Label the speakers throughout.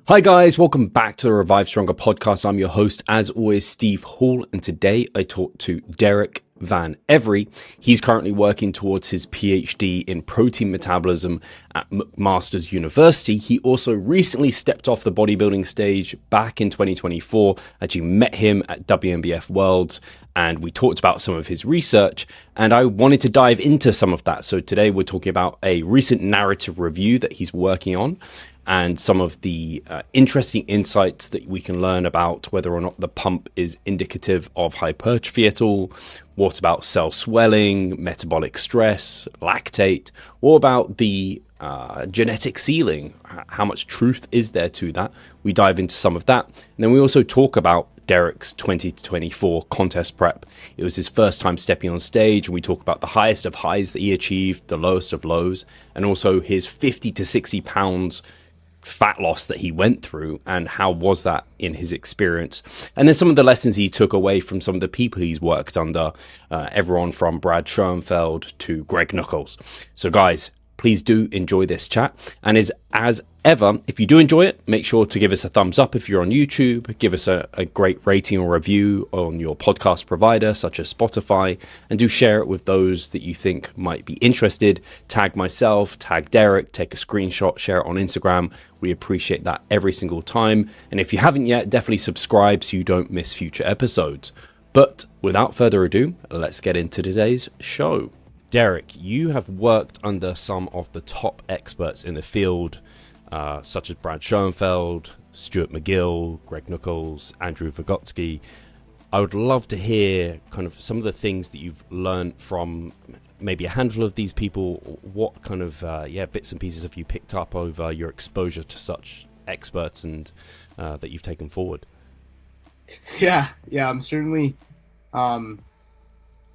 Speaker 1: Hi guys, welcome back to the Revive Stronger podcast. I'm your host, as always, Steve Hall, and today I talk to Derek Van Every. He's currently working towards his PhD in protein metabolism at McMaster's University. He also recently stepped off the bodybuilding stage back in 2024. Actually met him at WNBF Worlds, and we talked about some of his research, and I wanted to dive into some of that. So today we're talking about a recent narrative review that he's working on, and some of the interesting insights that we can learn about whether or not the pump is indicative of hypertrophy at all. What about cell swelling, metabolic stress, lactate? What about the genetic ceiling? How much truth is there to that? We dive into some of that. And then we also talk about Derek's 2024 contest prep. It was his first time stepping on stage, and we talk about the highest of highs that he achieved, the lowest of lows, and also his 50 to 60 pounds fat loss that he went through, and how was that in his experience, and then some of the lessons he took away from some of the people he's worked under, everyone from Brad Schoenfeld to Greg Nuckols. So guys, please do enjoy this chat, and as ever, if you do enjoy it, make sure to give us a thumbs up if you're on YouTube, give us a great rating or review on your podcast provider such as Spotify, and do share it with those that you think might be interested. Tag myself, tag Derek, take a screenshot, share it on Instagram. We appreciate that every single time. And if you haven't yet, definitely subscribe so you don't miss future episodes. But without further ado, let's get into today's show. Derek, you have worked under some of the top experts in the field, such as Brad Schoenfeld, Stuart McGill, Greg Nuckols, Andrew Vygotsky. I would love to hear kind of some of the things that you've learned from maybe a handful of these people. What kind of bits and pieces have you picked up over your exposure to such experts and that you've taken forward?
Speaker 2: Yeah, I'm certainly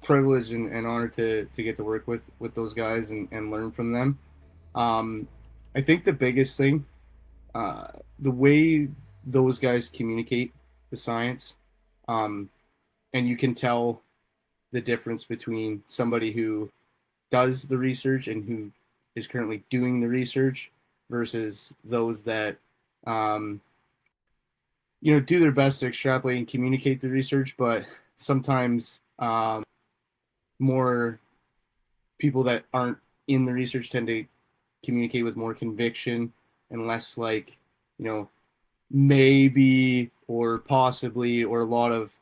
Speaker 2: privileged and honored to get to work with those guys and learn from them. I think the biggest thing, the way those guys communicate the science, and you can tell the difference between somebody who does the research and who is currently doing the research versus those that um, do their best to extrapolate and communicate the research, but sometimes more people that aren't in the research tend to communicate with more conviction and less like, maybe or possibly or a lot of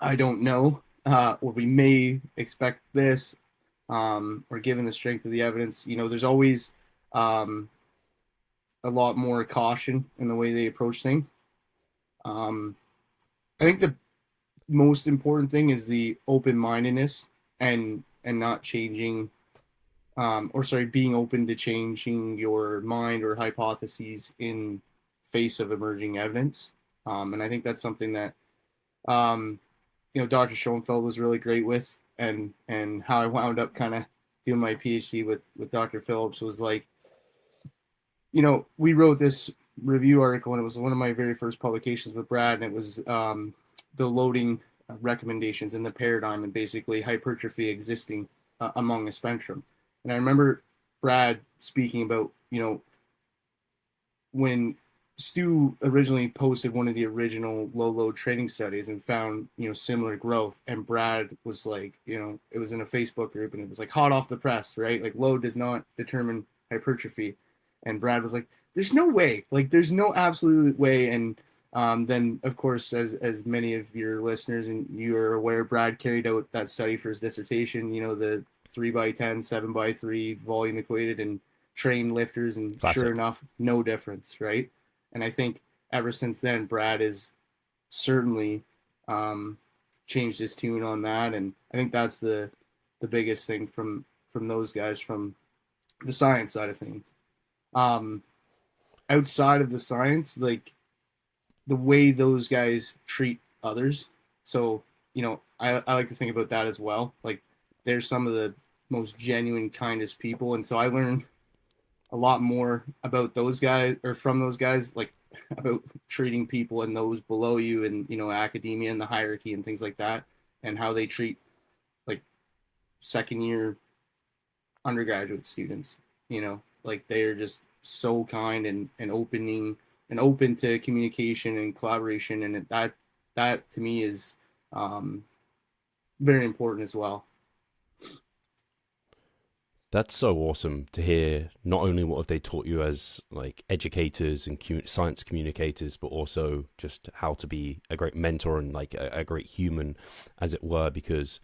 Speaker 2: I don't know, or we may expect this, or given the strength of the evidence. There's always um, a lot more caution in the way they approach things. Um, I think the most important thing is the open-mindedness and not changing, or sorry, being open to changing your mind or hypotheses in face of emerging evidence. And I think that's something that um, Dr. Schoenfeld was really great with, and how I wound up kind of doing my PhD with Dr. Phillips was like, we wrote this review article, and it was one of my very first publications with Brad, and it was the loading recommendations in the paradigm and basically hypertrophy existing among a spectrum. And I remember Brad speaking about, when Stu originally posted one of the original low load training studies and found, similar growth. And Brad was like, it was in a Facebook group and it was like hot off the press, right? Like load does not determine hypertrophy. And Brad was like, there's no way, like there's no absolute way. And then of course, as many of your listeners and you are aware, Brad carried out that study for his dissertation, the 3x10, 7x3 volume equated and trained lifters, and sure
Speaker 1: Classic.
Speaker 2: enough, no difference, right? And I think ever since then, Brad has certainly changed his tune on that, and I think that's the biggest thing from those guys from the science side of things. Um, Outside of the science, like the way those guys treat others. So, I like to think about that as well. Like they're some of the most genuine, kindest people. And so I learned a lot more about those guys or from those guys, like about treating people and those below you and, academia and the hierarchy and things like that, and how they treat like second year undergraduate students, like they are just so kind and opening and open to communication and collaboration, and that to me is very important as well.
Speaker 1: That's so awesome to hear. Not only what have they taught you as like educators and science communicators, but also just how to be a great mentor and like a great human, as it were. Because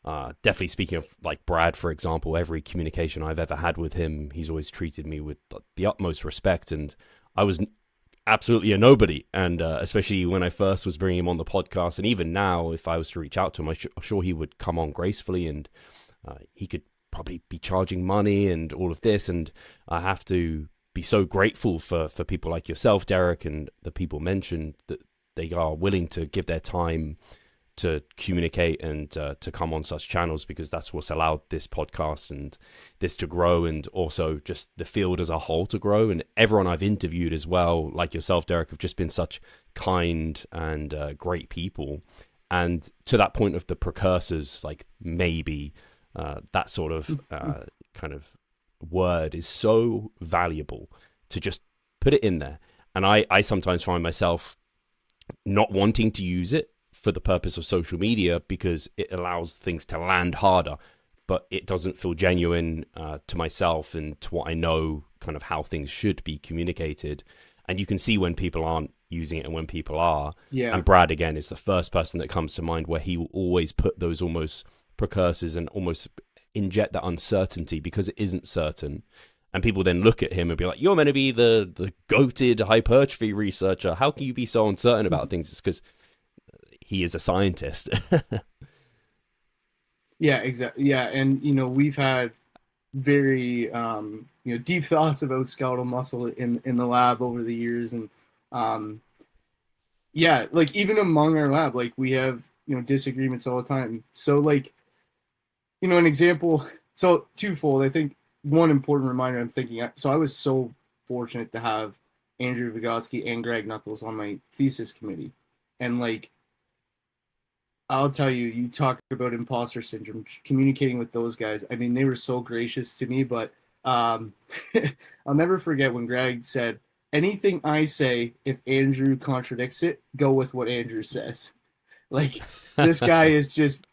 Speaker 1: definitely speaking of like Brad, for example, every communication I've ever had with him, he's always treated me with the utmost respect, and I was absolutely a nobody. And especially when I first was bringing him on the podcast, and even now, if I was to reach out to him, I'm sure he would come on gracefully, and he could probably be charging money and all of this. And I have to be so grateful for people like yourself, Derek, and the people mentioned, that they are willing to give their time to communicate and to come on such channels, because that's what's allowed this podcast and this to grow, and also just the field as a whole to grow. And everyone I've interviewed as well, like yourself, Derek, have just been such kind and great people. And to that point of the precursors, like maybe that sort of kind of word is so valuable to just put it in there. And I sometimes find myself not wanting to use it for the purpose of social media, because it allows things to land harder, but it doesn't feel genuine to myself and to what I know, kind of how things should be communicated. And you can see when people aren't using it and when people are.
Speaker 2: Yeah.
Speaker 1: And Brad, again, is the first person that comes to mind, where he will always put those almost precursors and almost inject that uncertainty, because it isn't certain. And people then look at him and be like, you're meant to be the goated hypertrophy researcher. How can you be so uncertain about things? It's because he is a scientist.
Speaker 2: Yeah, exactly. Yeah, and we've had very deep thoughts about skeletal muscle in the lab over the years, and yeah, like even among our lab, like we have disagreements all the time. So like an example, so twofold. I think one important reminder I'm thinking. So I was so fortunate to have Andrew Vygotsky and Greg Knuckles on my thesis committee, and like I'll tell you, you talk about imposter syndrome, communicating with those guys. I mean, they were so gracious to me, but um, I'll never forget when Greg said, anything I say, if Andrew contradicts it, go with what Andrew says. Like, this guy is just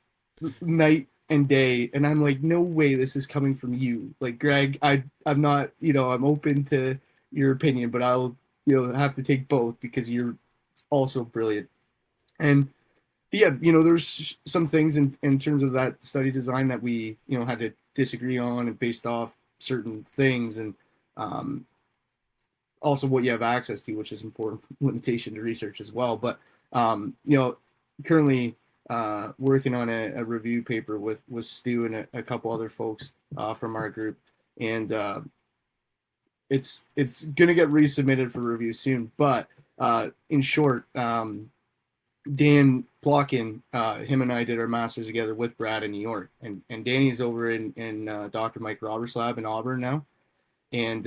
Speaker 2: night and day. And I'm like, no way this is coming from you. Like, Greg, I'm not, I'm open to your opinion, but I'll, have to take both because you're also brilliant. And yeah, there's some things in terms of that study design that we, had to disagree on, and based off certain things, and also what you have access to, which is important limitation to research as well. But currently working on a review paper with Stu and a couple other folks from our group, and it's gonna get resubmitted for review soon. But in short, Dan Plotkin, him and I did our masters together with Brad in New York, and Danny's over in Dr. Mike Roberts' lab in Auburn now, and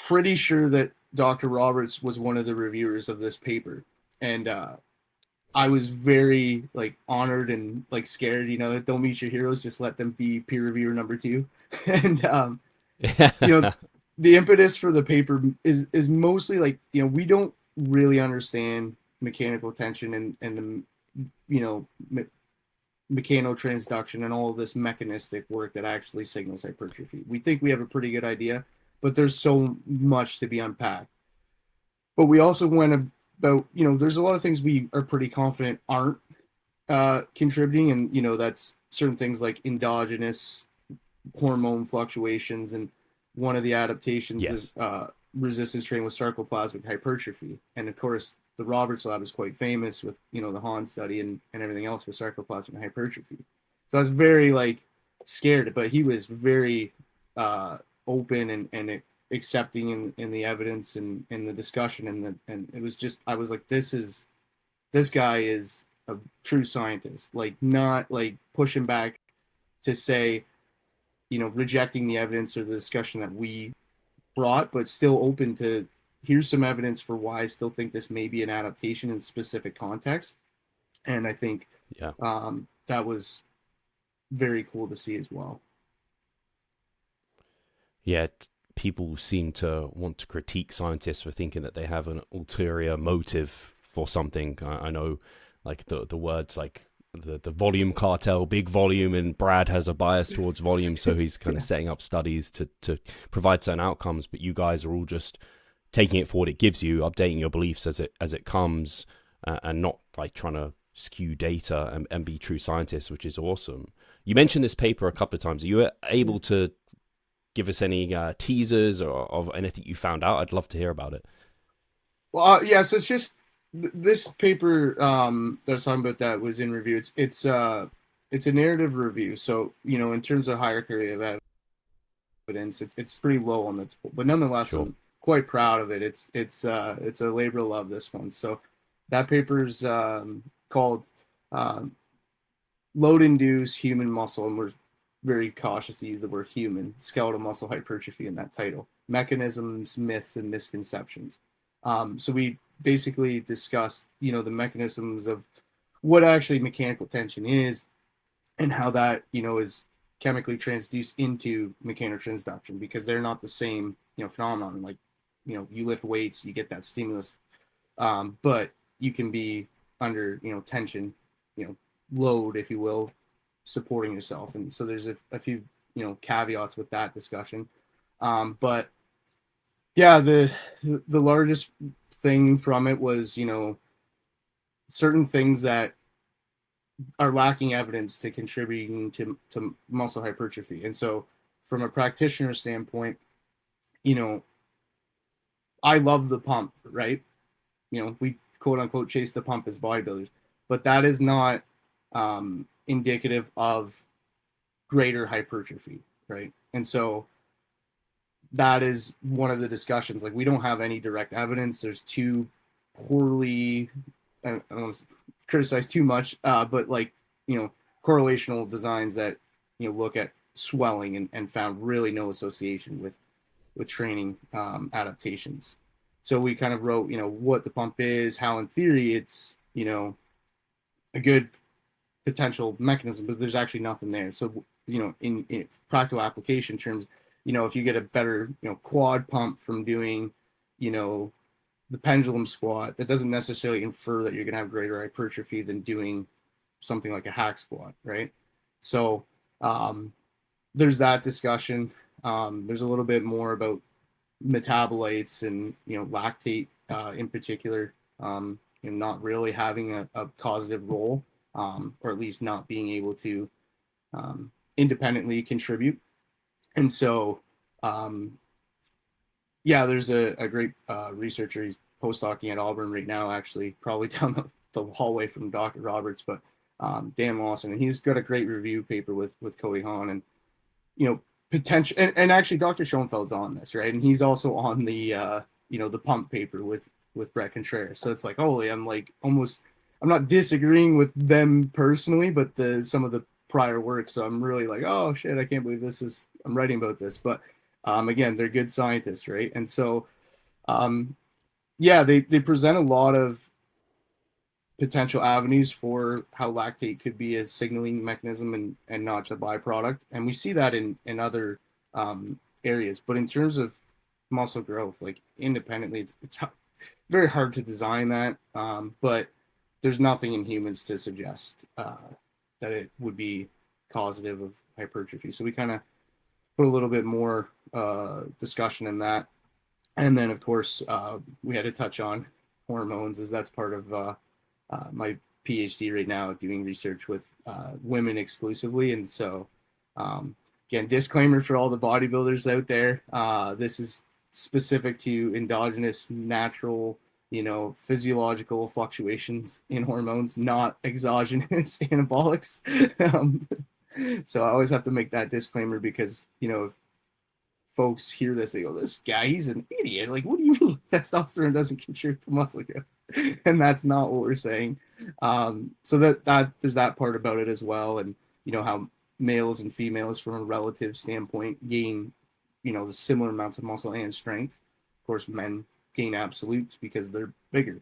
Speaker 2: pretty sure that Dr. Roberts was one of the reviewers of this paper, and I was very like honored and like scared. Don't meet your heroes, just let them be peer reviewer number two, and the impetus for the paper is mostly like we don't really understand mechanical tension and the mechanotransduction and all of this mechanistic work that actually signals hypertrophy. We think we have a pretty good idea, but there's so much to be unpacked. But we also went about, there's a lot of things we are pretty confident aren't contributing, and that's certain things like endogenous hormone fluctuations, and one of the adaptations
Speaker 1: Yes.
Speaker 2: is resistance training with sarcoplasmic hypertrophy. And of course, the Roberts lab is quite famous with the Han study and everything else for sarcoplasmic hypertrophy. So I was very like scared, but he was very open and accepting in the evidence and in the discussion, and it was just, I was like, this guy is a true scientist, like not like pushing back to say rejecting the evidence or the discussion that we brought, but still open to, here's some evidence for why I still think this may be an adaptation in specific context. And I think that was very cool to see as well.
Speaker 1: Yeah, people seem to want to critique scientists for thinking that they have an ulterior motive for something. I know, like the words like the volume cartel, big volume, and Brad has a bias towards volume, so he's kind of
Speaker 2: Yeah.
Speaker 1: setting up studies to provide certain outcomes. But you guys are all just taking it for what it gives you, updating your beliefs as it comes, and not like trying to skew data and be true scientists, which is awesome. You mentioned this paper a couple of times. Are you able to give us any teasers or of anything you found out? I'd love to hear about it.
Speaker 2: Well, yeah, so it's just this paper that I was talking about that was in review. It's a narrative review. So, in terms of hierarchy of evidence, it's pretty low on the tool, but nonetheless,
Speaker 1: Sure.
Speaker 2: I'm quite proud of it. It's a labor of love, this one. So that paper's called um, load induced human muscle, and we're very cautious to use the word human, skeletal muscle hypertrophy in that title, mechanisms, myths, and misconceptions. So we basically discussed, the mechanisms of what actually mechanical tension is and how that, is chemically transduced into mechanotransduction, because they're not the same, phenomenon. Like, you lift weights, you get that stimulus, but you can be under, tension, load, if you will, supporting yourself. And so there's a few, caveats with that discussion. But yeah, the largest thing from it was, certain things that are lacking evidence to contributing to muscle hypertrophy. And so from a practitioner standpoint, you know, I love the pump, right? We quote unquote chase the pump as bodybuilders, but that is not indicative of greater hypertrophy, right? And so that is one of the discussions. Like, we don't have any direct evidence. There's two poorly, I don't want to criticize too much, but like, correlational designs that, look at swelling and found really no association with training adaptations. So we kind of wrote, what the pump is, how in theory it's, a good potential mechanism, but there's actually nothing there. So, in practical application terms, if you get a better, quad pump from doing, the pendulum squat, that doesn't necessarily infer that you're going to have greater hypertrophy than doing something like a hack squat, right? So there's that discussion. There's a little bit more about metabolites and, lactate in particular, not really having a causative role, or at least not being able to independently contribute. And so, yeah, there's a great researcher. He's postdocing at Auburn right now, actually, probably down the hallway from Dr. Roberts, but Dan Lawson, and he's got a great review paper with Cody Hahn, and potential, and actually Dr. Schoenfeld's on this, right? And he's also on the the pump paper with Brett Contreras. So it's like, holy, I'm like almost, I'm not disagreeing with them personally, but some of the prior work. So I'm really like, oh shit, I can't believe I'm writing about this. But again, they're good scientists, right? And so yeah, they present a lot of potential avenues for how lactate could be a signaling mechanism and not just a byproduct. And we see that in other areas. But in terms of muscle growth, like independently, it's very hard to design that. But there's nothing in humans to suggest that it would be causative of hypertrophy. So we kind of put a little bit more discussion in that. And then, of course, we had to touch on hormones, as that's part of my PhD right now, doing research with women exclusively. And so, again, disclaimer for all the bodybuilders out there, this is specific to endogenous, natural, physiological fluctuations in hormones, not exogenous anabolics. So I always have to make that disclaimer, because, if folks hear this, they go, this guy, he's an idiot. Like, what do you mean testosterone doesn't contribute to muscle growth? And that's not what we're saying. So that there's that part about it as well. And, how males and females from a relative standpoint gain, the similar amounts of muscle and strength. Of course, men gain absolutes because they're bigger.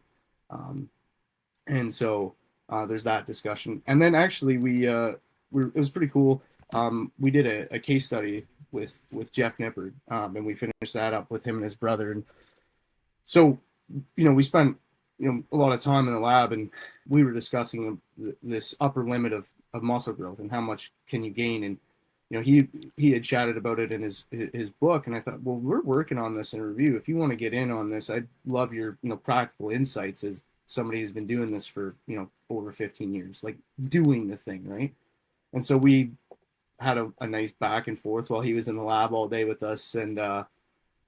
Speaker 2: And so there's that discussion. And then actually it was pretty cool. We did a case study with Jeff Nippard, and we finished that up with him and his brother. And so, we spent a lot of time in the lab, and we were discussing this upper limit of muscle growth and how much can you gain. And he had chatted about it in his book, and I thought, well, we're working on this in review. If you want to get in on this, I'd love your practical insights as somebody who's been doing this for over 15 years, like doing the thing, right? And so we had a nice back and forth while he was in the lab all day with us, and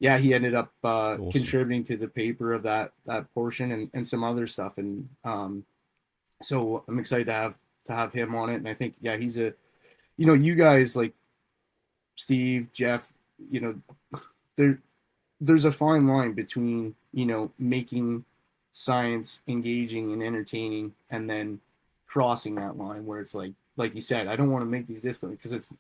Speaker 2: yeah, he ended up
Speaker 1: Awesome.
Speaker 2: contributing to the paper of that portion and some other stuff, and so I'm excited to have him on it. And I think, yeah, he's a you guys like Steve, Jeff, there's a fine line between, making science engaging and entertaining and then crossing that line where it's like you said, I don't want to make these discounts because it's,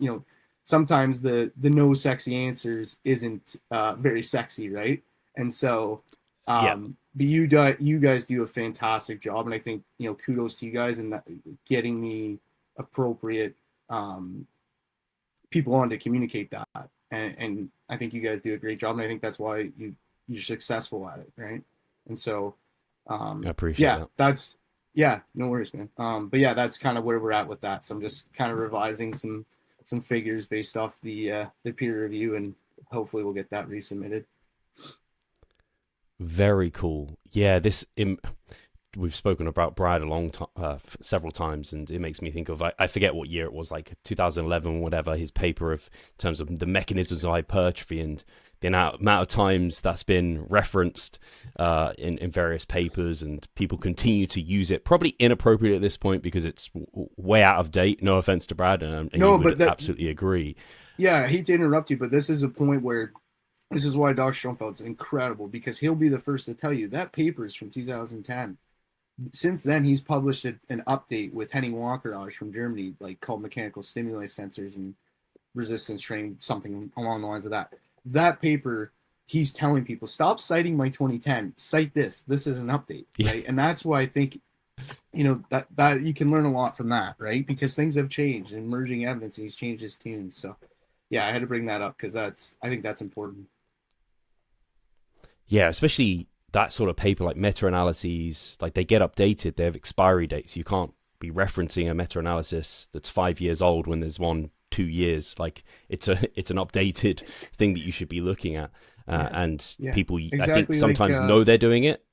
Speaker 2: sometimes the no sexy answers isn't very sexy, right? And so,
Speaker 1: Yeah.
Speaker 2: but you guys do a fantastic job, and I think, kudos to you guys in getting the appropriate people on to communicate that, and I think you guys do a great job, and I think that's why you're successful at it, right? And so,
Speaker 1: I appreciate that.
Speaker 2: Yeah, no worries, man. But yeah, that's kind of where we're at with that. So I'm just kind of revising some figures based off the peer review, and hopefully we'll get that resubmitted.
Speaker 1: Very cool. Yeah, we've spoken about Brad a long time, several times, and it makes me think of, I forget what year it was, like 2011, whatever, his paper in terms of the mechanisms of hypertrophy and the amount of times that's been referenced in various papers, and people continue to use it, probably inappropriate at this point because it's way out of date. No offense to Brad, and
Speaker 2: no,
Speaker 1: you would absolutely agree.
Speaker 2: Yeah, I hate to interrupt you, but this is a point where this is why Dr. Schoenfeld's incredible, because he'll be the first to tell you that paper is from 2010. Since then, he's published an update with Henning Walkerage from Germany, like called Mechanical Stimuli Sensors and Resistance Training, something along the lines of that. That paper, he's telling people, stop citing my 2010, cite this. This is an update, right? Yeah. And that's why I think, that you can learn a lot from that, right? Because things have changed, and emerging evidence, and he's changed his tune. So, yeah, I had to bring that up because I think that's important.
Speaker 1: Yeah, especially that sort of paper, like meta-analyses, like they get updated, they have expiry dates. You can't be referencing a meta-analysis that's 5 years old when there's one 2 years. Like it's an updated thing that you should be looking at. And people, exactly, I think sometimes know they're doing it.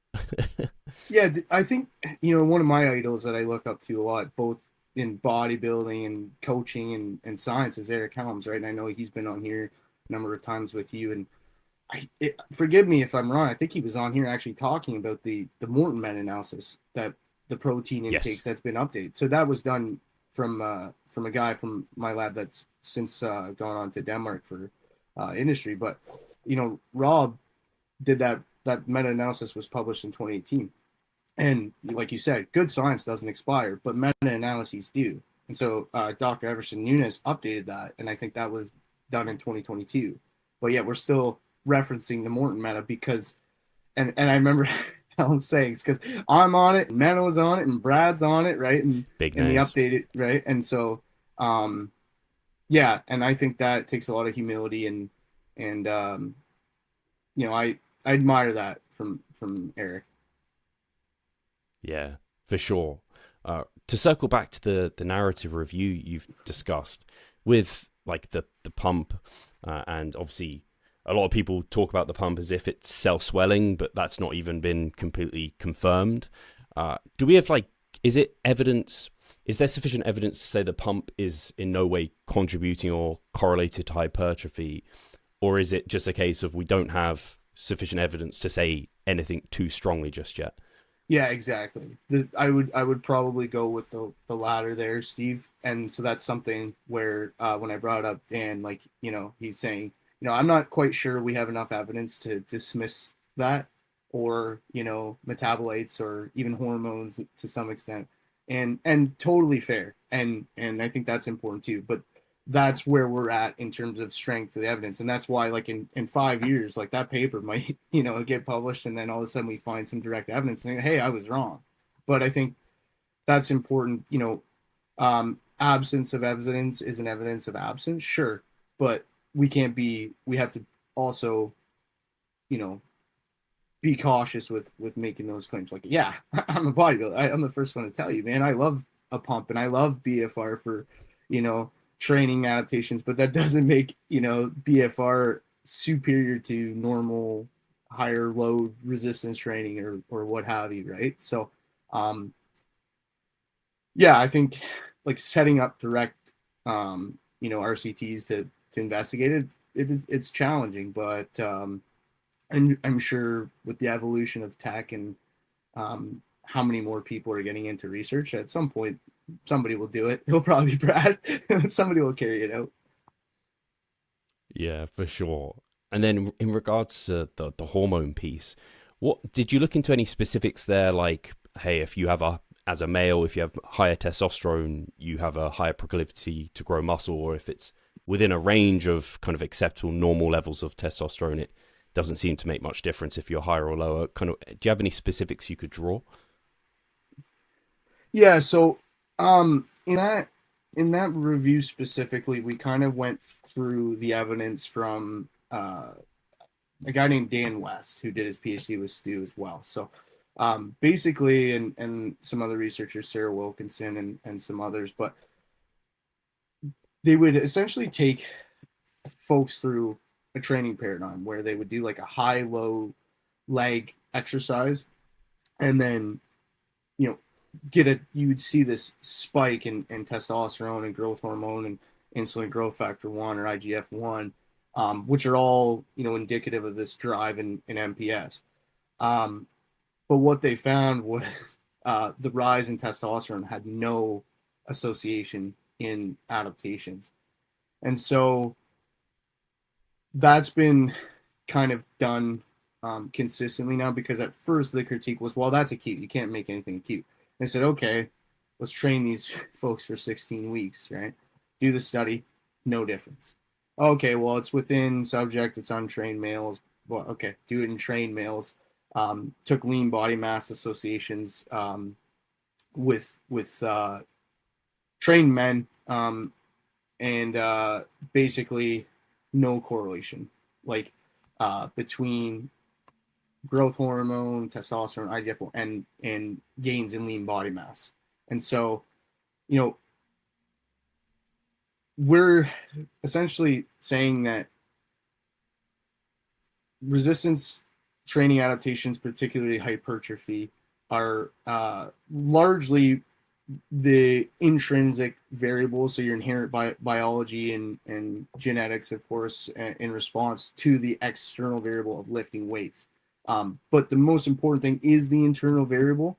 Speaker 2: Yeah, I think, one of my idols that I look up to a lot, both in bodybuilding and coaching and science, is Eric Helms, right? And I know he's been on here a number of times with you, and forgive me if I'm wrong. I think he was on here actually talking about the Morton meta-analysis, that the protein intakes that's been updated. So that was done from a guy from my lab that's since gone on to Denmark for industry. But Rob did that meta-analysis was published in 2018, and like you said, good science doesn't expire, but meta-analyses do. And so Dr. Everson Nunes updated that, and I think that was done in 2022. But yeah, we're still referencing the Morton meta because, and I remember Alan saying, because I'm on it, and Mano's on it, and Brad's on it, right? And
Speaker 1: big
Speaker 2: and the updated, right? And so, yeah, and I think that takes a lot of humility, and I admire that from Eric.
Speaker 1: Yeah, for sure. To circle back to the narrative review you've discussed with like the pump, and obviously a lot of people talk about the pump as if it's self-swelling, but that's not even been completely confirmed. Do we have is there sufficient evidence to say the pump is in no way contributing or correlated to hypertrophy? Or is it just a case of we don't have sufficient evidence to say anything too strongly just yet?
Speaker 2: Yeah, exactly. I would probably go with the latter there, Steve. And so that's something where when I brought up Dan, he's saying, I'm not quite sure we have enough evidence to dismiss that, or, metabolites or even hormones to some extent, and totally fair. And I think that's important too. But that's where we're at in terms of strength of the evidence. And that's why, in 5 years, that paper might, get published, and then all of a sudden we find some direct evidence and, hey, I was wrong. But I think that's important. Absence of evidence isn't evidence of absence. Sure. But we have to also, you know, be cautious with making those claims. Like, yeah, I'm a bodybuilder. I'm the first one to tell you, man, I love a pump and I love BFR for, you know, training adaptations, but that doesn't make, you know, BFR superior to normal higher load resistance training or what have you, right? So um yeah, I think like setting up direct you know, RCTs to investigate it, it's challenging, but and I'm sure with the evolution of tech and how many more people are getting into research, at some point somebody will do it. It'll probably be Brad. Somebody will carry it out.
Speaker 1: Yeah, for sure. And then in regards to the hormone piece, what did you look into any specifics there? Like, hey, if you have a as a male, if you have higher testosterone, you have a higher proclivity to grow muscle, or if it's within a range of kind of acceptable normal levels of testosterone, it doesn't seem to make much difference if you're higher or lower. Kind of, do you have any specifics you could draw?
Speaker 2: Yeah, so in that review specifically, we kind of went through the evidence from a guy named Dan West who did his PhD with Stu as well. So basically, and some other researchers, Sarah Wilkinson and some others, but they would essentially take folks through a training paradigm where they would do like a high low leg exercise, and then, you know, you would see this spike in testosterone and growth hormone and insulin growth factor 1 or IGF-1, which are all, you know, indicative of this drive in MPS. But what they found was the rise in testosterone had no association in adaptations. And so that's been kind of done consistently now, because at first the critique was, well, that's acute. You can't make anything acute. They said, okay, let's train these folks for 16 weeks, right? Do the study, no difference. Okay, well, it's within subject, it's untrained males. Well, okay, do it in trained males. Took lean body mass associations with trained men, and basically no correlation, like between growth hormone, testosterone, IGF, and gains in lean body mass. And so, you know, we're essentially saying that resistance training adaptations, particularly hypertrophy, are largely the intrinsic variables, so your inherent biology and genetics, of course, in response to the external variable of lifting weights. But the most important thing is the internal variable,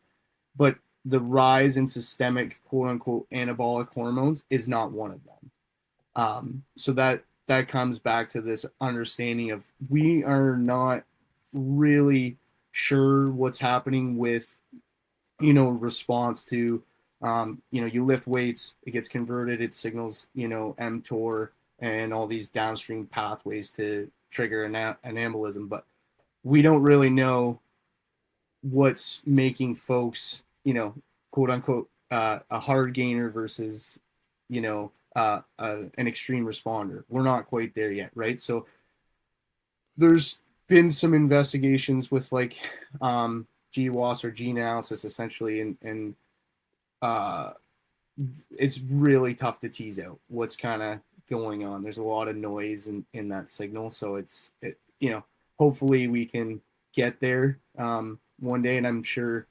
Speaker 2: but the rise in systemic quote unquote anabolic hormones is not one of them. So that comes back to this understanding of, we are not really sure what's happening with, you know, response to, you know, you lift weights, it gets converted, it signals, you know, mTOR and all these downstream pathways to trigger an embolism, but we don't really know what's making folks, you know, quote unquote, a hard gainer versus, you know, an extreme responder. We're not quite there yet, right? So there's been some investigations with like GWAS or G analysis essentially, and uh, it's really tough to tease out what's kind of going on. There's a lot of noise in that signal, so you know, hopefully we can get there one day, and I'm sure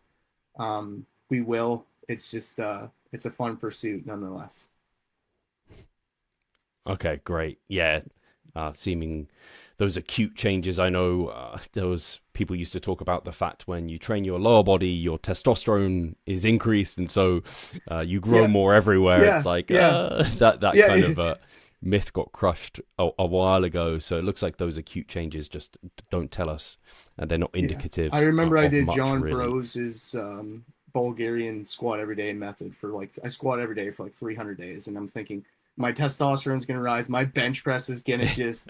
Speaker 2: we will. It's just it's a fun pursuit nonetheless.
Speaker 1: Okay, great. Yeah, seeming those acute changes. I know there was people used to talk about the fact when you train your lower body, your testosterone is increased, and so you grow
Speaker 2: Yeah,
Speaker 1: more everywhere. It's
Speaker 2: yeah,
Speaker 1: like
Speaker 2: yeah,
Speaker 1: that kind
Speaker 2: yeah.
Speaker 1: of myth got crushed a while ago. So it looks like those acute changes just don't tell us, and they're not
Speaker 2: Yeah, I
Speaker 1: indicative
Speaker 2: remember I
Speaker 1: of
Speaker 2: did
Speaker 1: much,
Speaker 2: John
Speaker 1: really.
Speaker 2: Brose's Bulgarian squat every day method for like, I squat every day for like 300 days, and I'm thinking my testosterone's gonna rise, my bench press is gonna just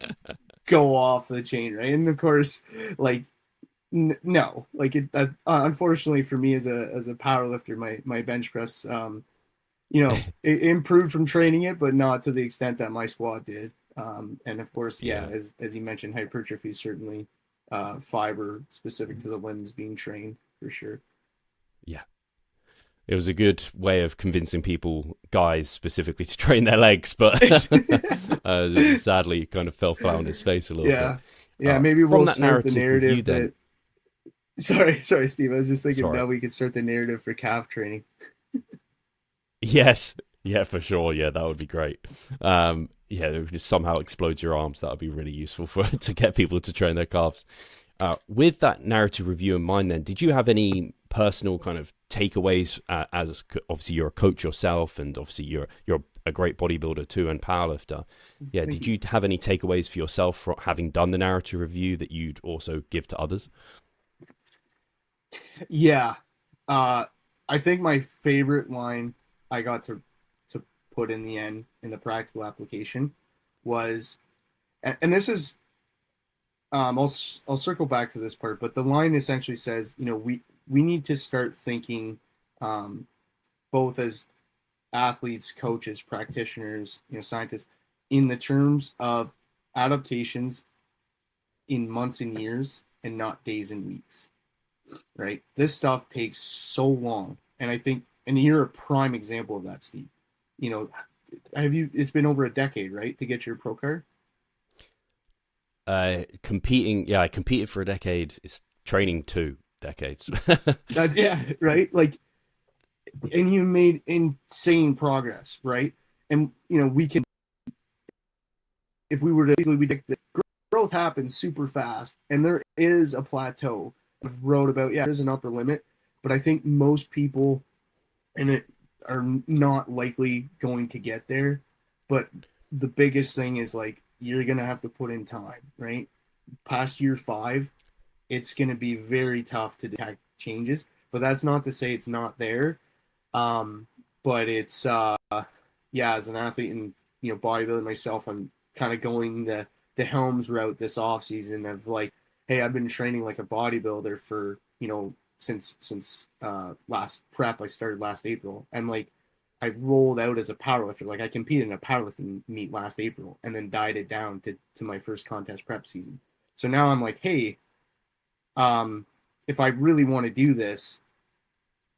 Speaker 2: go off the chain, right? And of course, like no, like unfortunately for me as a power lifter, my bench press, you know, it improved from training it, but not to the extent that my squat did. And of course, yeah,
Speaker 1: Yeah.
Speaker 2: as you mentioned, hypertrophy certainly fiber specific to the limbs being trained for sure.
Speaker 1: Yeah. It was a good way of convincing people, guys specifically, to train their legs, but sadly kind of fell flat on his face a little bit.
Speaker 2: Yeah. Yeah, maybe
Speaker 1: From
Speaker 2: we'll
Speaker 1: that
Speaker 2: start the
Speaker 1: narrative review,
Speaker 2: narrative
Speaker 1: then,
Speaker 2: that sorry, Steve. I was just thinking
Speaker 1: sorry.
Speaker 2: now we could start the narrative for calf training.
Speaker 1: Yes, yeah, for sure. Yeah, that would be great. Yeah, it would just somehow explode your arms. That would be really useful for to get people to train their calves. With that narrative review in mind, then, did you have any personal kind of takeaways? Obviously you're a coach yourself, and obviously you're a great bodybuilder too and powerlifter. Yeah,
Speaker 2: Thank
Speaker 1: did
Speaker 2: you.
Speaker 1: you have any takeaways for yourself from having done the narrative review that you'd also give to others?
Speaker 2: Yeah. Uh I think my favorite line I got to put in the end in the practical application was and this is I'll circle back to this part, but the line essentially says, you know, we need to start thinking um both as athletes, coaches, practitioners, you know, scientists in the terms of adaptations in months and years and not days and weeks, right? This stuff takes so long. And I think, and you're a prime example of that, Steve. You know, it's been over a decade, right, to get your pro card?
Speaker 1: Competing, yeah, I competed for a decade. It's training 2 decades.
Speaker 2: That's, yeah, right? Like, and you made insane progress, right? And, you know, we can, if we were to easily predict that growth happens super fast and there is a plateau. I've wrote about, yeah, there's an upper limit, but I think most people and it are not likely going to get there. But the biggest thing is like you're gonna have to put in time, right? Past year 5, it's gonna be very tough to detect changes. But that's not to say it's not there. Um, but it's yeah, as an athlete and you know bodybuilding myself, I'm kind of going the Helms route this off season of like, hey, I've been training like a bodybuilder for you know since last prep. I started last April, and like I rolled out as a powerlifter. Like I competed in a powerlifting meet last April, and then dieted down to my first contest prep season. So now I'm like, hey, if I really want to do this,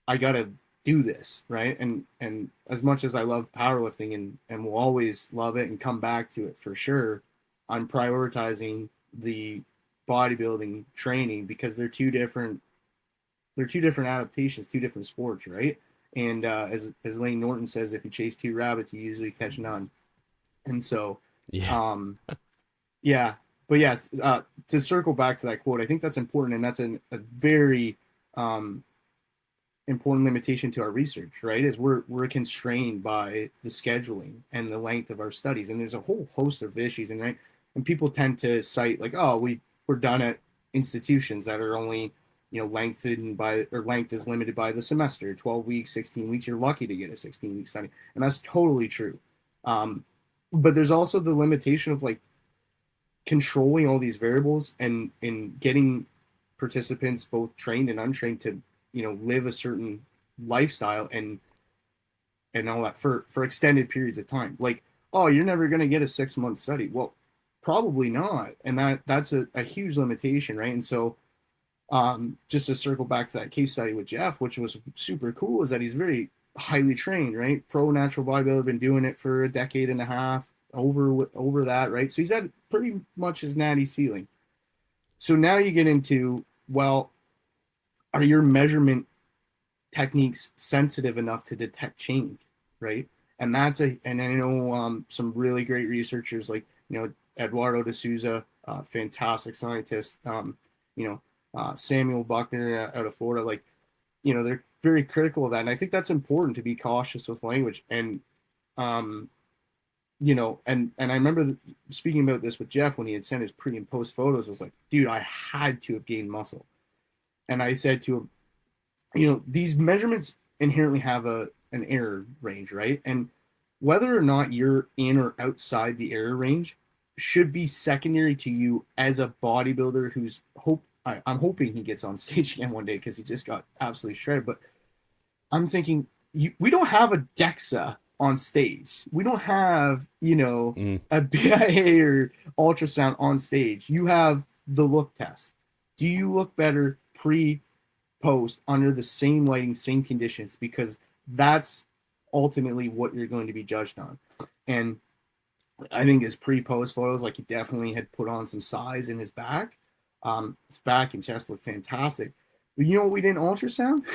Speaker 2: I gotta do this, right? And as much as I love powerlifting and will always love it and come back to it for sure, I'm prioritizing the bodybuilding training because they're two different adaptations, two different sports, right? And as Lane Norton says, if you chase two rabbits, you usually catch none. And so,
Speaker 1: Yeah,
Speaker 2: um, yeah, but yes, to circle back to that quote, I think that's important, and that's a very um, important limitation to our research, right? Is we're constrained by the scheduling and the length of our studies, and there's a whole host of issues, and right, and people tend to cite like, oh, we're done at institutions that are only you know lengthened by or length is limited by the semester, 12 weeks, 16 weeks. You're lucky to get a 16-week study, and that's totally true. Um, but there's also the limitation of like controlling all these variables and getting participants both trained and untrained to you know live a certain lifestyle and all that for extended periods of time like oh you're never going to get a 6 month study well probably not and that's a huge limitation right and so just to circle back to that case study with Jeff which was super cool is that he's very highly trained right pro natural bodybuilder been doing it for a decade and a half over that right so he's at pretty much his natty ceiling so now you get into well are your measurement techniques sensitive enough to detect change, right? And I know some really great researchers like you know Eduardo de Souza, fantastic scientist, you know Samuel Buckner out of Florida, like you know they're very critical of that, and I think that's important to be cautious with language and um, you know and I remember speaking about this with Jeff when he had sent his pre and post photos was like, dude, I had to have gained muscle, and I said to him, you know these measurements inherently have a an error range right and whether or not you're in or outside the error range should be secondary to you as a bodybuilder who's I'm hoping he gets on stage again one day because he just got absolutely shredded but I'm thinking we don't have a DEXA on stage. We don't have,
Speaker 1: Mm.
Speaker 2: a BIA or ultrasound on stage. You have the look test. Do you look better pre, post, under the same lighting, same conditions? Because that's ultimately what you're going to be judged on. And I think his pre-post photos, like, he definitely had put on some size in his back. His back and chest looked fantastic. But you know what we didn't ultrasound?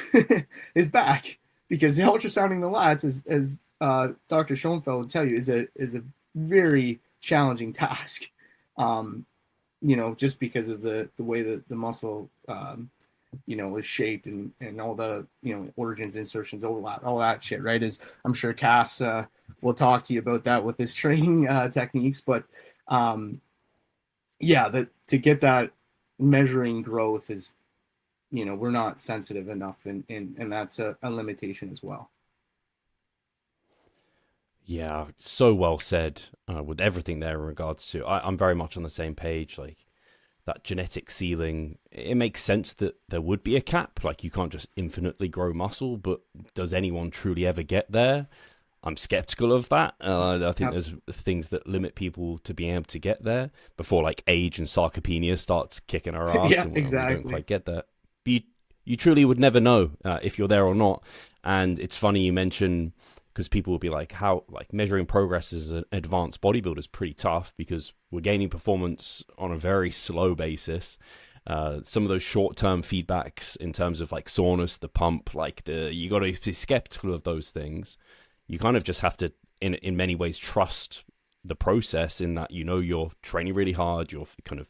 Speaker 2: His back, because the ultrasounding the lats, as Dr. Schoenfeld would tell you, is a very challenging task. Just because of the way that the muscle, is shaped, and all the, origins, insertions, overlap, all that shit, right? As I'm sure Cass will talk to you about that with his training techniques. But to get that measuring growth is, we're not sensitive enough, and that's a limitation as well.
Speaker 1: Yeah, so well said with everything there in regards to. I'm very much on the same page. Like that genetic ceiling, it makes sense that there would be a cap. Like you can't just infinitely grow muscle, but does anyone truly ever get there? I'm skeptical of that. I think there's things that limit people to being able to get there before like age and sarcopenia starts kicking our ass.
Speaker 2: Yeah,
Speaker 1: And
Speaker 2: exactly.
Speaker 1: we don't quite get there. But you truly would never know if you're there or not. And it's funny you mention, because people will be like, how, like, measuring progress as an advanced bodybuilder is pretty tough because we're gaining performance on a very slow basis. Some of those short-term feedbacks in terms of like soreness, the pump, like you got to be skeptical of those things. You kind of just have to, in many ways, trust the process in that, you're training really hard, you're kind of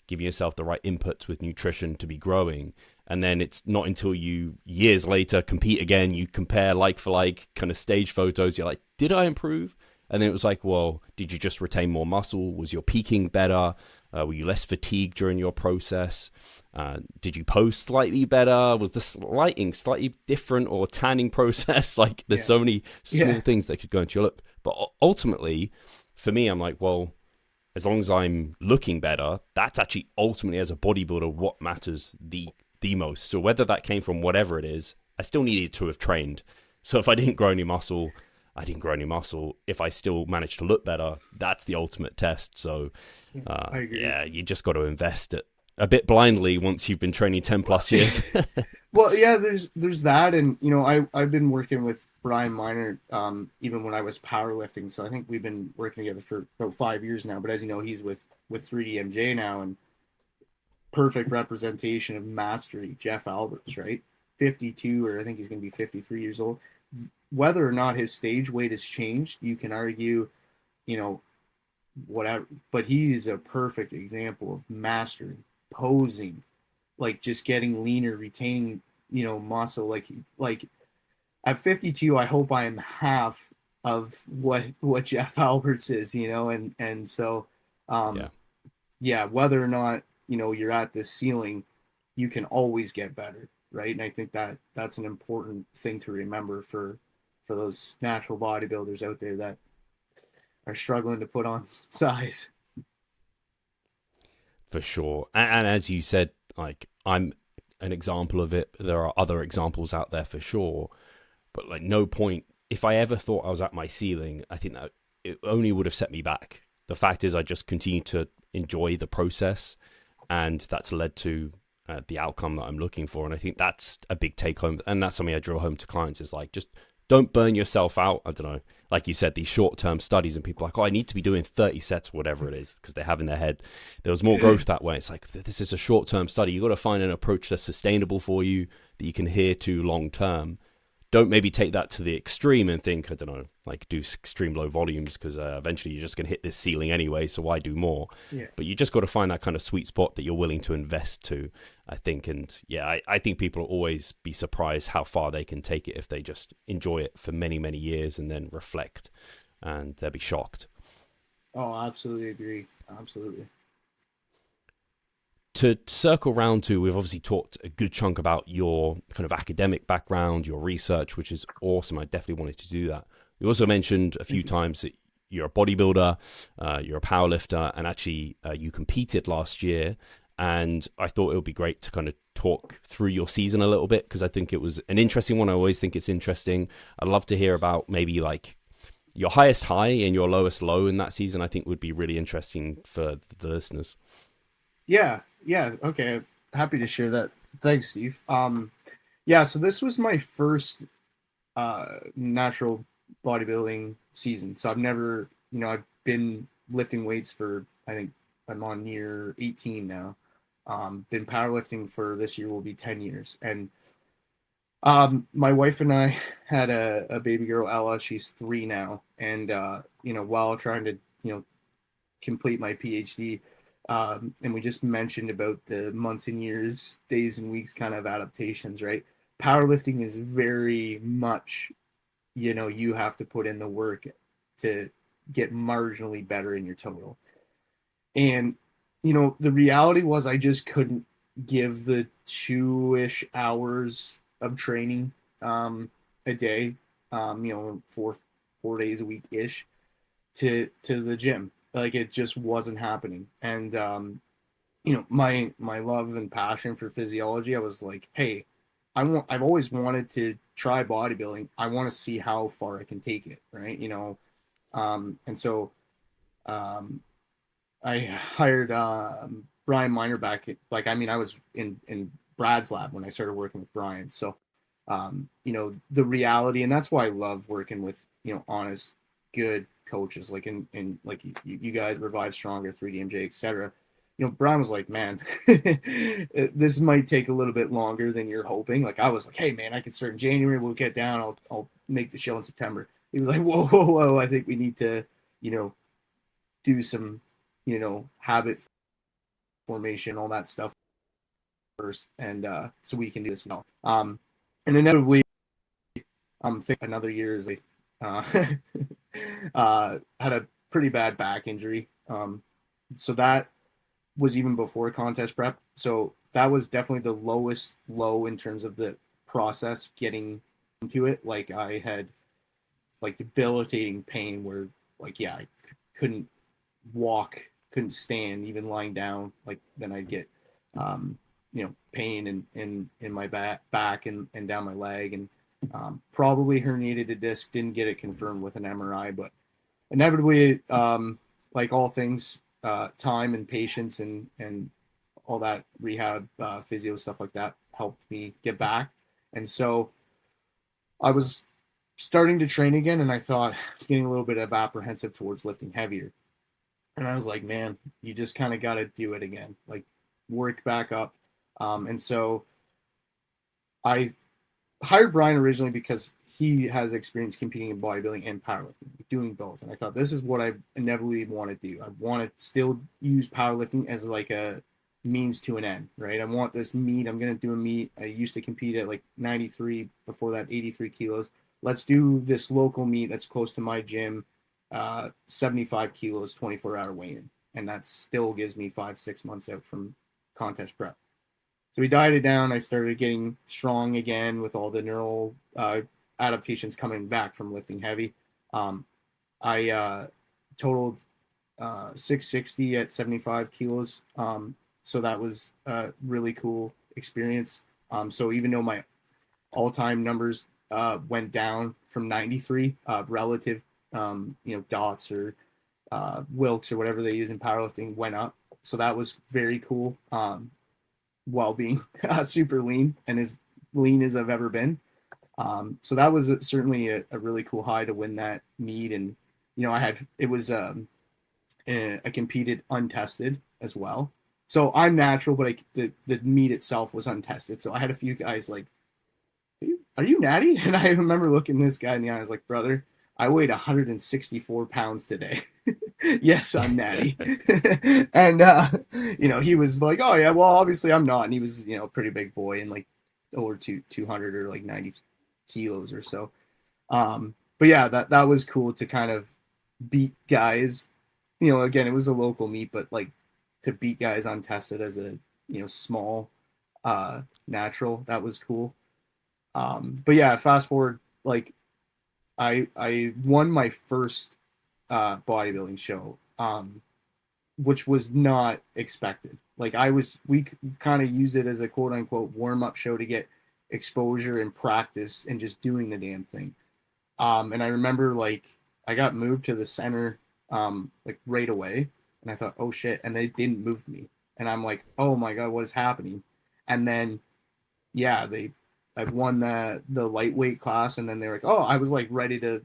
Speaker 1: giving yourself the right inputs with nutrition to be growing. And then it's not until you, years later, compete again, you compare like for like kind of stage photos. You're like, did I improve? And then it was like, well, did you just retain more muscle? Was your peaking better? Were you less fatigued during your process? Did you post slightly better? Was the lighting slightly different, or tanning process? Like there's so many small things that could go into your look. But ultimately, for me, I'm like, well, as long as I'm looking better, that's actually ultimately, as a bodybuilder, what matters the most. So whether that came from whatever it is, I still needed to have trained. So if I didn't grow any muscle, I didn't grow any muscle. If I still managed to look better, that's the ultimate test. So
Speaker 2: I agree.
Speaker 1: you just got to invest it a bit blindly once you've been training 10 plus years.
Speaker 2: Well, yeah, there's that. And I've been working with Brian Miner even when I was powerlifting, so I think we've been working together for about 5 years now. But as you know, he's with 3DMJ now, and perfect representation of mastery, Jeff Alberts, right? 52, or I think he's going to be 53 years old. Whether or not his stage weight has changed, you can argue, whatever, but he's a perfect example of mastery, posing, like just getting leaner, retaining, muscle. Like at 52, I hope I am half of what Jeff Alberts is, and so whether or not you're at this ceiling, you can always get better, right? And I think that's an important thing to remember for those natural bodybuilders out there that are struggling to put on size.
Speaker 1: For sure. And as you said, like, I'm an example of it. There are other examples out there for sure. But like, no point, if I ever thought I was at my ceiling, I think that it only would have set me back. The fact is, I just continue to enjoy the process, and that's led to the outcome that I'm looking for. And I think that's a big take home. And that's something I drill home to clients, is like, just don't burn yourself out. I don't know. Like you said, these short-term studies, and people are like, oh, I need to be doing 30 sets, whatever it is, because they have in their head there was more growth that way. It's like, this is a short-term study. You got to find an approach that's sustainable for you, that you can adhere to long-term. Don't maybe take that to the extreme and think, I don't know, like do extreme low volumes, because eventually you're just going to hit this ceiling anyway, so why do more?
Speaker 2: Yeah.
Speaker 1: But you just got to find that kind of sweet spot that you're willing to invest to, I think. And yeah, I think people will always be surprised how far they can take it if they just enjoy it for many, many years and then reflect, and they'll be shocked.
Speaker 2: Oh, absolutely agree. Absolutely.
Speaker 1: To circle round to, we've obviously talked a good chunk about your kind of academic background, your research, which is awesome. I definitely wanted to do that. We also mentioned a few times that you're a bodybuilder, you're a powerlifter, and actually you competed last year. And I thought it would be great to kind of talk through your season a little bit, because I think it was an interesting one. I always think it's interesting. I'd love to hear about maybe like your highest high and your lowest low in that season, I think would be really interesting for the listeners.
Speaker 2: Yeah, yeah, okay. Happy to share that. Thanks, Steve. Yeah, so this was my first natural bodybuilding season. So I've never, I've been lifting weights for, I think I'm on year 18 now. Been powerlifting for this year will be 10 years. And my wife and I had a baby girl, Ella. She's 3 now. And, while trying to, complete my PhD, and we just mentioned about the months and years, days and weeks kind of adaptations, right? Powerlifting is very much, you have to put in the work to get marginally better in your total. And, the reality was I just couldn't give the 2-ish hours of training a day, 4 days a week ish to the gym. Like it just wasn't happening. And my love and passion for physiology, I was like, hey, I've always wanted to try bodybuilding. I want to see how far I can take it, right? And so I hired Brian Miner back. I was in Brad's lab when I started working with Brian. So, the reality, and that's why I love working with, honest, good coaches, like in like you guys, Revive Stronger, 3DMJ, etc. Brian was like, man, this might take a little bit longer than you're hoping. Like I was like, hey man, I can start in January. We'll get down. I'll make the show in September. He was like, whoa, whoa, whoa. I think we need to, do some, habit formation, all that stuff first, and so we can do this well. And inevitably, think another year is like, had a pretty bad back injury. So that was even before contest prep. So that was definitely the lowest low in terms of the process getting into it. Like I had like debilitating pain where like, yeah, I couldn't walk, couldn't stand, even lying down. Like then I'd get, pain in my back and down my leg, and probably herniated a disc. Didn't get it confirmed with an MRI, but inevitably, like all things, time and patience and all that rehab, physio stuff like that helped me get back. And so I was starting to train again, and I thought I was getting a little bit of apprehensive towards lifting heavier. And I was like, man, you just kind of got to do it again, like work back up. And so I hired Brian originally because he has experience competing in bodybuilding and powerlifting, doing both. And I thought this is what I inevitably want to do. I want to still use powerlifting as like a means to an end, right? I want this meet. I'm going to do a meet. I used to compete at like 93, before that 83 kilos. Let's do this local meet that's close to my gym, 75 kilos, 24-hour weigh-in. And that still gives me 5-6 months out from contest prep. So we dieted down. I started getting strong again with all the neural adaptations coming back from lifting heavy. I totaled 660 at 75 kilos. So that was a really cool experience. So even though my all-time numbers went down from 93, relative, dots or Wilks or whatever they use in powerlifting went up. So that was very cool. While being super lean and as lean as I've ever been. So that was certainly a really cool high to win that meet. And, I competed untested as well. So I'm natural, but the meet itself was untested. So I had a few guys like, are you natty? And I remember looking this guy in the eye. I was like, brother, I weighed 164 pounds today. Yes, I'm natty. And, he was like, oh yeah, well, obviously I'm not. And he was, a pretty big boy and like over 200 or like 90 kilos or so. But yeah, that was cool to kind of beat guys, again, it was a local meet, but like to beat guys untested as a, small, natural, that was cool. But yeah, fast forward, like I won my first bodybuilding show, which was not expected. Like we kind of used it as a quote unquote warm up show to get exposure and practice and just doing the damn thing. And I remember like I got moved to the center like right away, and I thought, oh shit, and they didn't move me, and I'm like, oh my god, what is happening? And then yeah, I won the lightweight class, and then they're like, oh, I was like ready to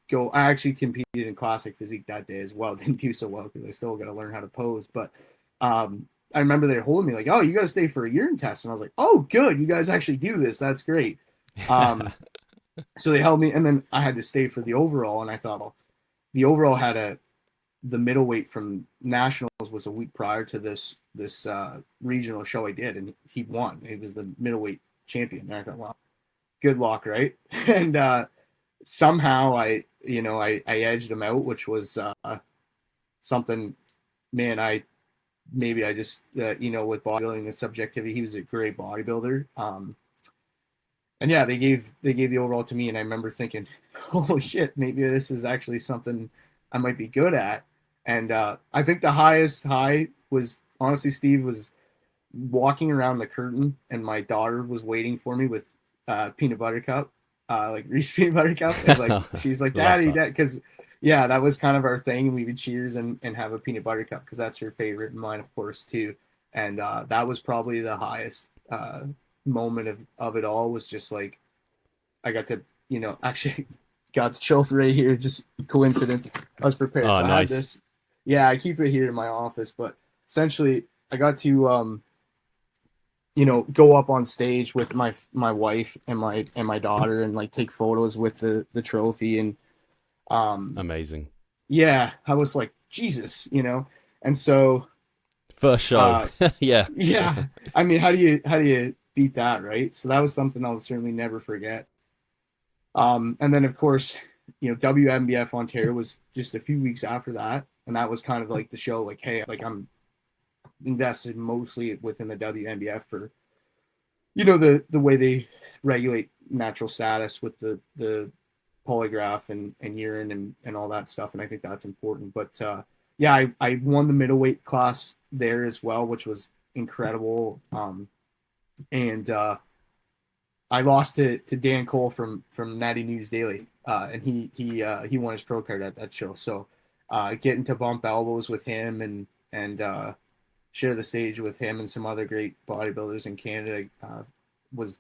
Speaker 2: go. I actually competed in classic physique that day as well. Didn't do so well because I still got to learn how to pose, but I remember they were holding me like, oh, you got to stay for a urine test, and I was like, oh, good, you guys actually do this. That's great. So they held me, and then I had to stay for the overall, and I thought, well, the overall had the middleweight from nationals was a week prior to this regional show I did, and he won. He was the middleweight champion. And I thought, well, good luck, right? And somehow I edged him out, which was something. Man, I just with bodybuilding and subjectivity, he was a great bodybuilder. And yeah, they gave the overall to me, and I remember thinking, holy shit, maybe this is actually something I might be good at. And I think the highest high was honestly, Steve, was walking around the curtain, and my daughter was waiting for me with peanut butter cup, like Reese peanut butter cup, and like she's like, Daddy, Dad, because yeah, that was kind of our thing. We would cheers and have a peanut butter cup because that's her favorite, and mine, of course, too. And that was probably the highest moment of it all. Was just like I got to actually got the trophy right here. Just coincidence. I was prepared.
Speaker 1: Oh,
Speaker 2: so
Speaker 1: nice.
Speaker 2: I had this. Yeah, I keep it here in my office, but essentially I got to go up on stage with my wife and my daughter and like take photos with the trophy. And
Speaker 1: amazing.
Speaker 2: Yeah, I was like, Jesus, and so
Speaker 1: first show. Yeah.
Speaker 2: Yeah, I mean, how do you beat that, right? So that was something I'll certainly never forget. And then of course, WMBF Ontario was just a few weeks after that, and that was kind of like the show, like, hey, like I'm invested mostly within the WMBF for the way they regulate natural status with the polygraph and urine and all that stuff, and I think that's important. But yeah, I won the middleweight class there as well, which was incredible. And I lost to Dan Cole from Natty News Daily, and he won his pro card at that show. So getting to bump elbows with him and share the stage with him and some other great bodybuilders in Canada was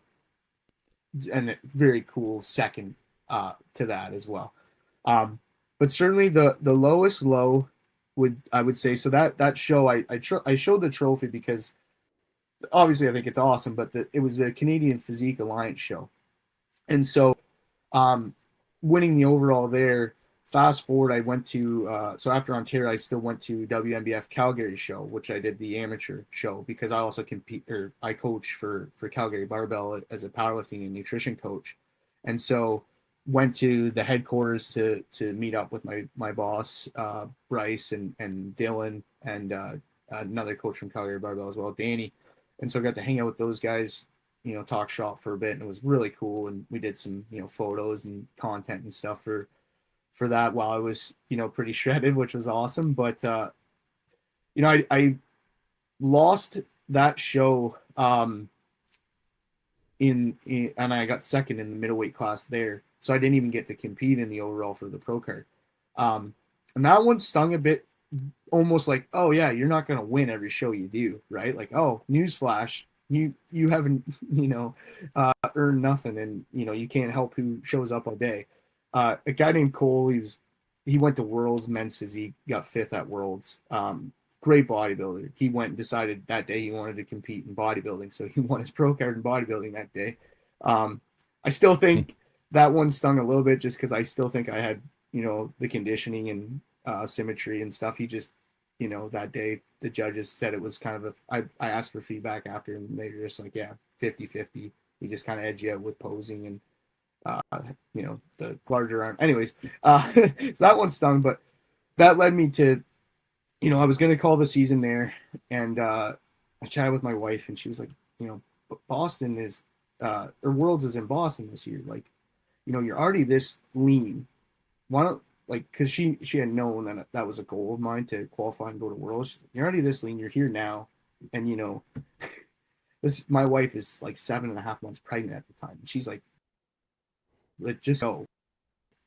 Speaker 2: a very cool second to that as well. But certainly the lowest low I would say, so that show I showed the trophy because obviously I think it's awesome, but it was the Canadian Physique Alliance show. And so winning the overall there, fast forward, I went to, so after Ontario, I still went to WMBF Calgary show, which I did the amateur show because I also I coach for Calgary Barbell as a powerlifting and nutrition coach. And so went to the headquarters to meet up with my boss, Bryce and Dylan and another coach from Calgary Barbell as well, Danny. And so I got to hang out with those guys, talk shop for a bit, and it was really cool. And we did some, photos and content and stuff for that while I was, pretty shredded, which was awesome. But, I lost that show and I got second in the middleweight class there. So I didn't even get to compete in the overall for the pro card. And that one stung a bit, almost like, oh yeah, you're not going to win every show you do, right? Like, oh, newsflash, you haven't, earned nothing, and, you can't help who shows up all day. A guy named Cole, he went to Worlds men's physique, got fifth at Worlds. Great bodybuilder. He went and decided that day he wanted to compete in bodybuilding, so he won his pro card in bodybuilding that day. I still think that one stung a little bit just because I still think I had, the conditioning and symmetry and stuff. He just, that day the judges said it was kind of I asked for feedback after, and they were just like, yeah, 50-50. He just kind of edged you out with posing and the larger arm. Anyways, so that one stung, but that led me to, I was going to call the season there, and I chatted with my wife, and she was like, Boston is, or Worlds is in Boston this year. Like, you're already this lean. Why don't, like, because she had known that was a goal of mine to qualify and go to Worlds. She's like, you're already this lean. You're here now, and my wife is like 7.5 months pregnant at the time. She's like, just go.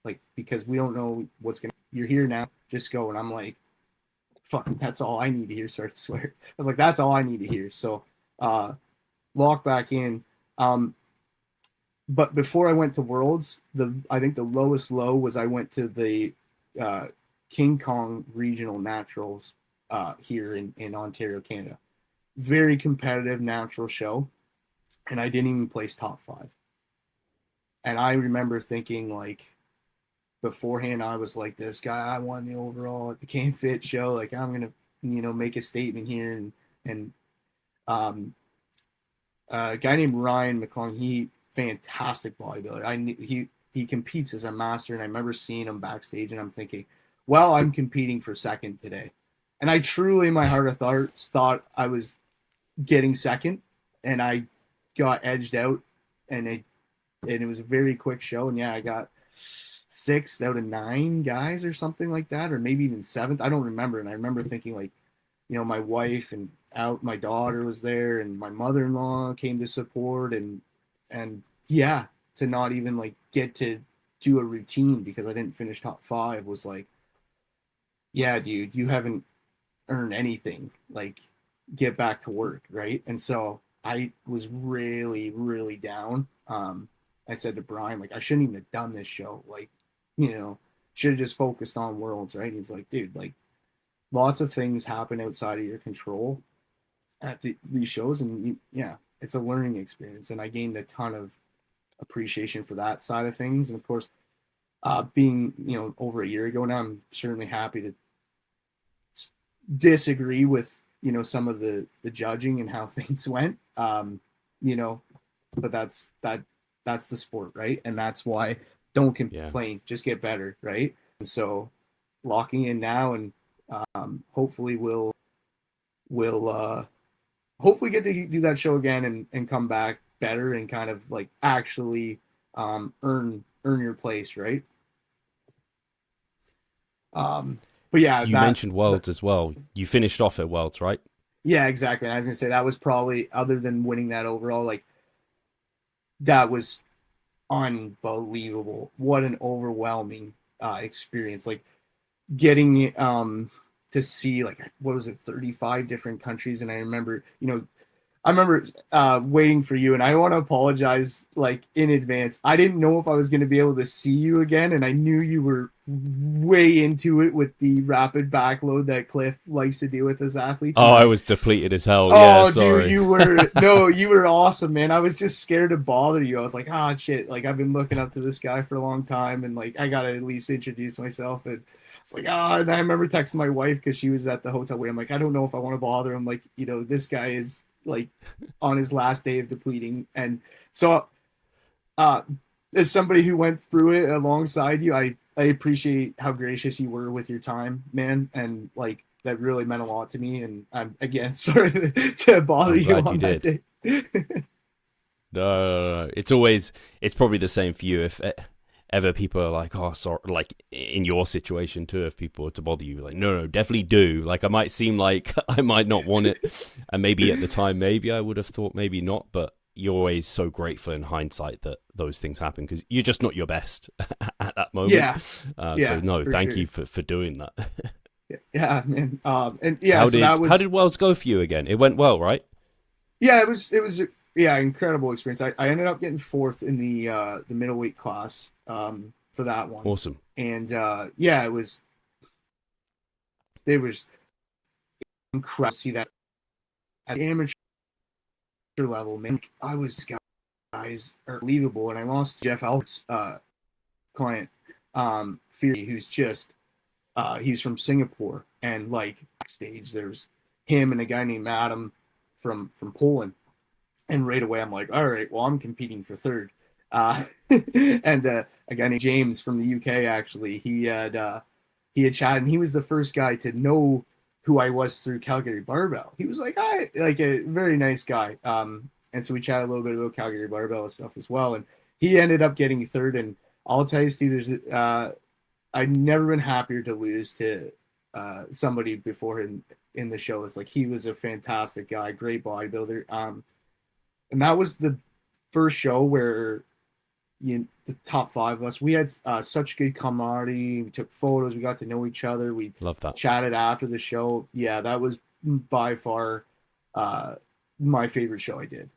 Speaker 2: like, because we don't know what's gonna. You're here now, just go. And I'm like, fuck, that's all I need to hear. Sorry to swear. I was like, that's all I need to hear. So, lock back in. But before I went to Worlds, I think the lowest low was I went to the King Kong Regional Naturals here in Ontario, Canada. Very competitive natural show, and I didn't even place top 5. And I remember thinking, like, beforehand, I was like, this guy, I won the overall at the Can Fit show. Like, I'm gonna, make a statement here. And a guy named Ryan McClung, he fantastic bodybuilder. He competes as a master, and I remember seeing him backstage, and I'm thinking, well, I'm competing for second today. And I truly, in my heart of hearts, thought I was getting second, and I got edged out, and it was a very quick show. And yeah, I got 6th out of 9 guys or something like that, or maybe even 7th. I don't remember. And I remember thinking, like, my wife and my daughter was there, and my mother-in-law came to support, and yeah, to not even like get to do a routine because I didn't finish top 5 was like, yeah, dude, you haven't earned anything. Like, get back to work, right? And so I was really, really down. I said to Brian, like, I shouldn't even have done this show. Like, should have just focused on Worlds, right? And he's like, dude, like, lots of things happen outside of your control at these shows, and yeah, it's a learning experience. And I gained a ton of appreciation for that side of things. And of course, being over a year ago now, I'm certainly happy to disagree with some of the judging and how things went. But that's the sport, right? And that's why don't complain, just get better, right? And so locking in now, and hopefully we'll hopefully get to do that show again and come back better and kind of like actually earn your place, right? But yeah,
Speaker 1: you mentioned Worlds as well. You finished off at Worlds, right?
Speaker 2: Yeah, exactly. And I was gonna say that was probably, other than winning that overall, like, that was unbelievable. What an overwhelming experience. Like, getting to see, like, what was it, 35 different countries. And I remember waiting for you, and I want to apologize, like, in advance. I didn't know if I was going to be able to see you again, and I knew you were way into it with the rapid backload that Cliff likes to do with his athletes.
Speaker 1: Oh, I was depleted as hell.
Speaker 2: Oh,
Speaker 1: yeah, sorry.
Speaker 2: dude, you were awesome, man. I was just scared to bother you. I was like, shit, like, I've been looking up to this guy for a long time, and like, I gotta at least introduce myself. And it's like, and I remember texting my wife because she was at the hotel where I'm like, I don't know if I want to bother him. Like, this guy is like on his last day of depleting. And so as somebody who went through it alongside you, I appreciate how gracious you were with your time, man. And like, that really meant a lot to me. And I'm, again, sorry to bother you on that day.
Speaker 1: No. It's probably the same for you. If ever people are like, oh, sorry, like in your situation too, if people were to bother you, like, no, definitely do. Like, I might seem like I might not want it, and maybe at the time, maybe I would have thought maybe not, but you're always so grateful in hindsight that those things happen because you're just not your best at that moment.
Speaker 2: Yeah.
Speaker 1: So no, thank you for doing that.
Speaker 2: Yeah, man. And yeah,
Speaker 1: how did Worlds go for you again? It went well, right?
Speaker 2: Yeah, it was incredible experience. I ended up getting 4th in the middleweight class for that one.
Speaker 1: Awesome.
Speaker 2: And yeah, it was incredible to see that at the amateur level, man. I was, guys are unbelievable. And I lost Jeff Albert's client, Fury, who's just he's from Singapore, and like, backstage there's him and a guy named Adam from Poland. And right away I'm like, all right, well, I'm competing for 3rd. And a guy named James from the UK, actually, he had chatted, and he was the first guy to know who I was through Calgary Barbell. He was like, like, a very nice guy. And so we chatted a little bit about Calgary Barbell and stuff as well. And he ended up getting 3rd. And I'll tell you, Steve, I've never been happier to lose to somebody before him in the show. It's like, he was a fantastic guy, great bodybuilder. And that was the first show where the top five of us. We had such good camaraderie. We took photos. We got to know each other. We
Speaker 1: Love that.
Speaker 2: chatted after the show. Yeah, that was by far uh, my favorite show I did.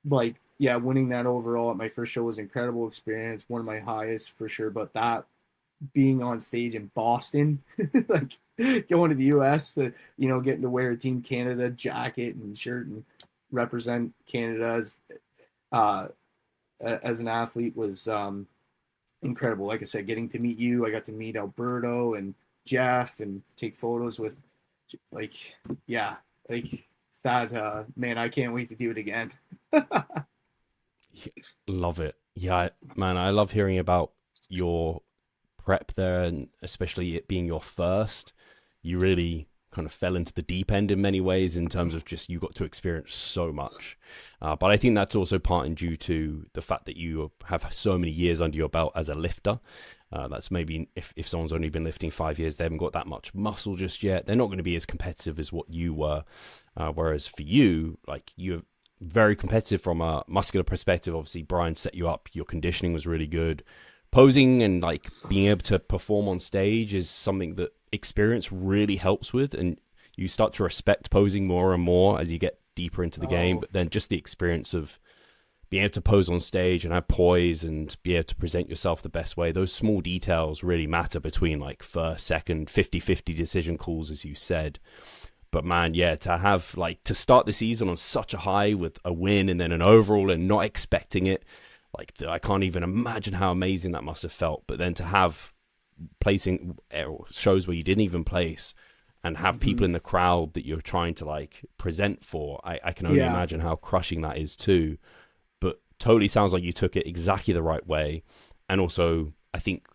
Speaker 2: Like, yeah, winning that overall at my first show was an incredible experience. One of my highest for sure. But that being on stage in Boston, like going to the U.S., getting to wear a Team Canada jacket and shirt and represent Canada uh, as an athlete was incredible. Like I said, getting to meet you, I got to meet Alberto and Jeff and take photos with, like, yeah, like that. Man, I can't wait to do it again.
Speaker 1: Love it. Yeah, man, I love hearing about your prep there, and especially it being your first. You really kind of fell into the deep end in many ways in terms of just you got to experience so much. But I think that's also part and due to the fact that you have so many years under your belt as a lifter. That's maybe if someone's only been lifting 5 years, they haven't got that much muscle just yet. They're not going to be as competitive as what you were. Whereas for you, like you're very competitive from a muscular perspective. Obviously, Brian set you up. Your conditioning was really good. Posing and like being able to perform on stage is something that experience really helps with, and you start to respect posing more and more as you get deeper into the game. But then just the experience of being able to pose on stage and have poise and be able to present yourself the best way, those small details really matter between like first, second, 50-50 decision calls, as you said. But man, yeah, to have like to start the season on such a high with a win and then an overall and not expecting it, like I can't even imagine how amazing that must have felt. But then to have placing shows where you didn't even place and have people in the crowd that you're trying to like present for, I can only imagine how crushing that is too. But totally sounds like you took it exactly the right way. And also, I think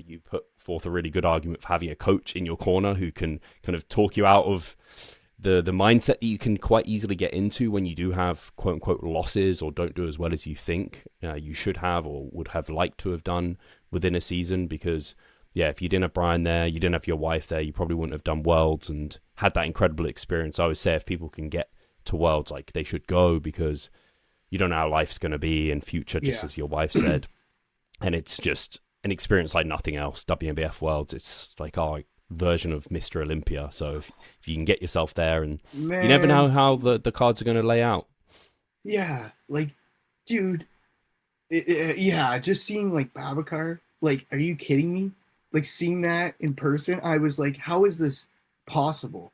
Speaker 1: you put forth a really good argument for having a coach in your corner who can kind of talk you out of the mindset that you can quite easily get into when you do have quote unquote losses or don't do as well as you think you should have or would have liked to have done within a season. Because yeah, if you didn't have Brian there, you didn't have your wife there, you probably wouldn't have done Worlds and had that incredible experience. I always say if people can get to Worlds, like they should go, because you don't know how life's going to be in future, just as your wife said. And it's just an experience like nothing else. WNBF Worlds, it's like our version of Mr. Olympia. So if you can get yourself there, and
Speaker 2: Man,
Speaker 1: you never know how the cards are going to lay out.
Speaker 2: Yeah, like, dude, yeah, just seeing like Babacar, like, are you kidding me? Like seeing that in person, I was like, how is this possible?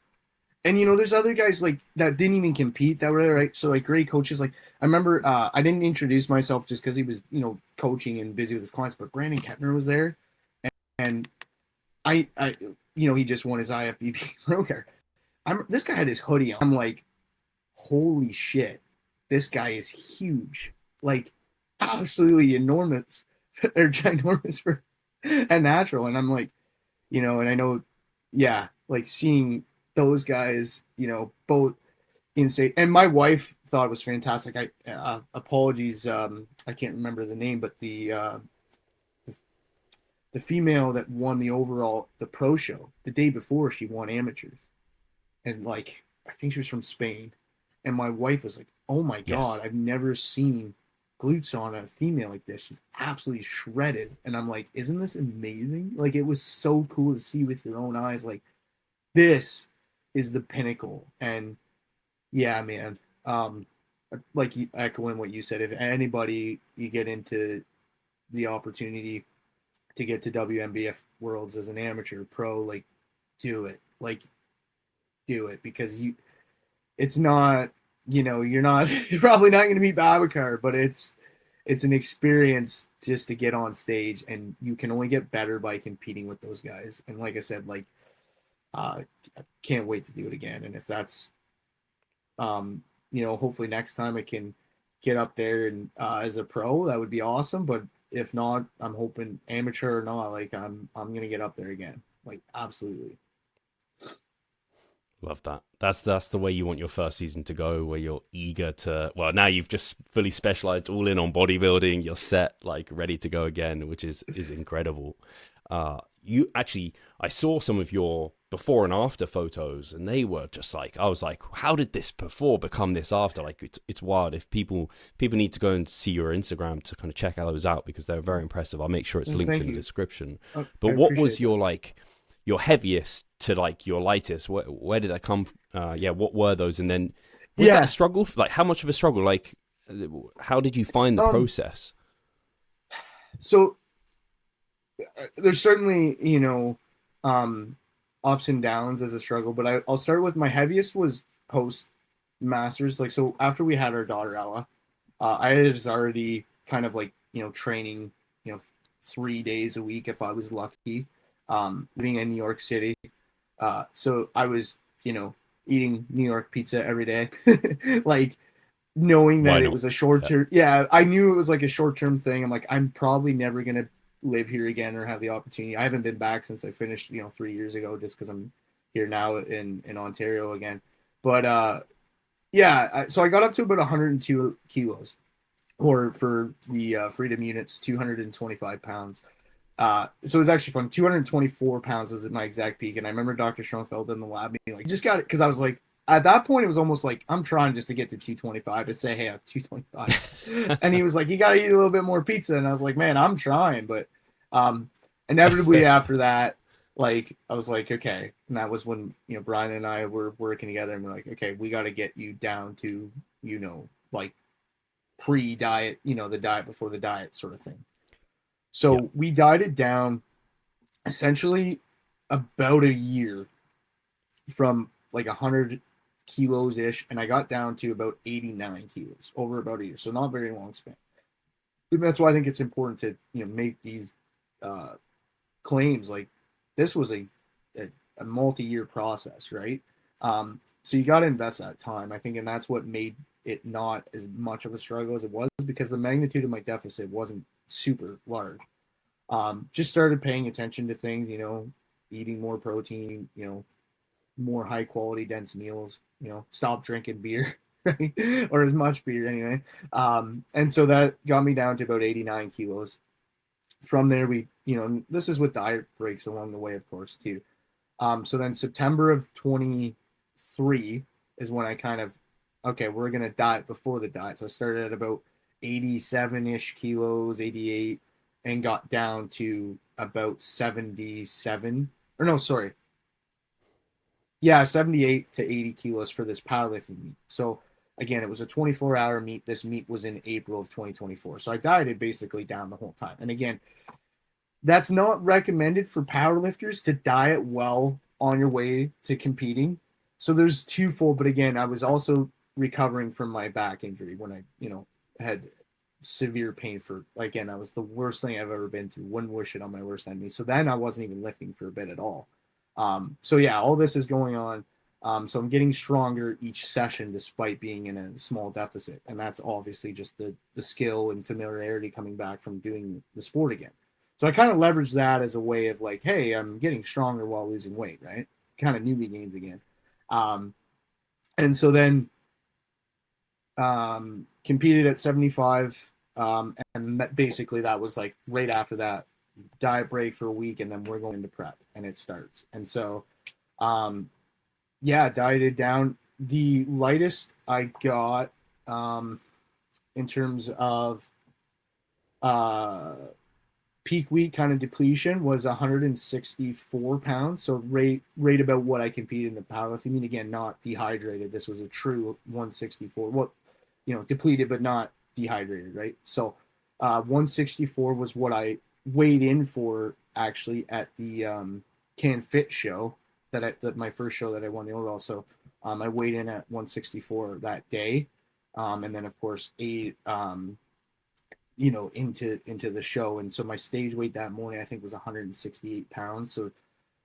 Speaker 2: And there's other guys like that didn't even compete that were there, right? So like great coaches. Like I remember, I didn't introduce myself just because he was, coaching and busy with his clients. But Brandon Kettner was there, and I, he just won his IFBB pro card. This guy had his hoodie on. I'm like, holy shit, this guy is huge, like absolutely enormous or ginormous for a natural. And I'm like, and I know, yeah, like seeing those guys, both insane. And my wife thought it was fantastic. Apologies, I can't remember the name, but the female that won the pro show the day before, she won amateurs, and like I think she was from Spain. And my wife was like, "Oh my god, I've never seen glutes on a female like this. She's absolutely shredded." And I'm like, "Isn't this amazing?" Like it was so cool to see with your own eyes. Like this is the pinnacle. And yeah, man. Like echoing what you said, if anybody you get into the opportunity to get to WNBF Worlds as an amateur pro, like do it. Like do it, because it's not, you're probably not going to meet Babacar, but it's an experience just to get on stage, and you can only get better by competing with those guys. And like I said, like I can't wait to do it again. And if that's hopefully next time I can get up there and as a pro, that would be awesome. But if not, I'm hoping amateur or not, like I'm gonna get up there again. Like absolutely.
Speaker 1: Love that. That's the way you want your first season to go, where you're eager to, well, now you've just fully specialized all in on bodybuilding, you're set, like ready to go again, which is incredible. I saw some of your before and after photos, and they were just like, I was like, how did this before become this after? Like, it's wild. If people need to go and see your Instagram to kind of check those out, because they're very impressive. I'll make sure it's
Speaker 2: Well,
Speaker 1: linked
Speaker 2: thank
Speaker 1: in the
Speaker 2: you.
Speaker 1: description.
Speaker 2: I
Speaker 1: But what was
Speaker 2: appreciate
Speaker 1: your
Speaker 2: that.
Speaker 1: like your heaviest to like your lightest? Where did that come? Yeah, what were those? And then was that a
Speaker 2: Yeah.
Speaker 1: struggle? Like, how much of a struggle? Like, how did you find the
Speaker 2: Um.
Speaker 1: process?
Speaker 2: So there's certainly, um, ups and downs as a struggle, but I'll start with my heaviest was post masters. Like, so after we had our daughter Ella, I was already kind of like, training, 3 days a week if I was lucky, living in New York City. So I was, eating New York pizza every day, like knowing
Speaker 1: Why
Speaker 2: that it
Speaker 1: not?
Speaker 2: was a short term. Yeah, I knew it was like a short term thing. I'm like, I'm probably never gonna live here again or have the opportunity. I haven't been back since I finished, 3 years ago, just because I'm here now in Ontario again. But yeah, so I got up to about 102 kilos, or for the freedom units, 225 pounds. So it was actually fun. 224 pounds was at my exact peak, and I remember Dr. Schoenfeld in the lab being like, "You just got it," because I was like, at that point, it was almost like I'm trying just to get to 225 to say, "Hey, I'm 225," and he was like, "You got to eat a little bit more pizza," and I was like, "Man, I'm trying," but um, inevitably after that, like I was like, "Okay," and that was when Brian and I were working together, and we're like, "Okay, we got to get you down to like pre-diet, the diet before the diet sort of thing."
Speaker 1: Yeah.
Speaker 2: So we dieted down essentially about a year from like 100 kilos ish, and I got down to about 89 kilos over about a year. So not very long span. And that's why I think it's important to make these uh, claims. Like this was a multi-year process, right? So you got to invest that time, I think, and that's what made it not as much of a struggle as it was, because the magnitude of my deficit wasn't super large. Just started paying attention to things, eating more protein, more high quality, dense meals, stop drinking beer, right? Or as much beer anyway. And so that got me down to about 89 kilos. From there, this is with diet breaks along the way, of course, too. So then September of 23 is when I kind of, okay, we're going to diet before the diet. So I started at about 87-ish kilos, 88, and got down to about 77, or no, sorry. Yeah, 78 to 80 kilos for this powerlifting meet. So again, it was a 24-hour meet. This meet was in April of 2024. So I dieted basically down the whole time. And again, that's not recommended for powerlifters to diet well on your way to competing. So there's twofold, but again, I was also recovering from my back injury when I, had severe pain for, again, that was the worst thing I've ever been through. Wouldn't wish it on my worst enemy. So then I wasn't even lifting for a bit at all. So yeah, all this is going on. So I'm getting stronger each session despite being in a small deficit. And that's obviously just the skill and familiarity coming back from doing the sport again. So I kind of leverage that as a way of like, hey, I'm getting stronger while losing weight, right? Kind of newbie gains again. Um, and so then competed at 75. And basically that was like right after that, diet break for a week, and then we're going into prep and it starts. And so, yeah, dieted down. The lightest I got in terms of uh, peak weight kind of depletion was 164 pounds. So right about what I competed in the powerlifting. I mean, again, not dehydrated. This was a true 164. Well, depleted but not dehydrated, right? So 164 was what I weighed in for actually at the Can Fit show that my first show that I won the overall. So I weighed in at 164 that day, and then of course ate into the show. And so my stage weight that morning I think was 168 pounds. So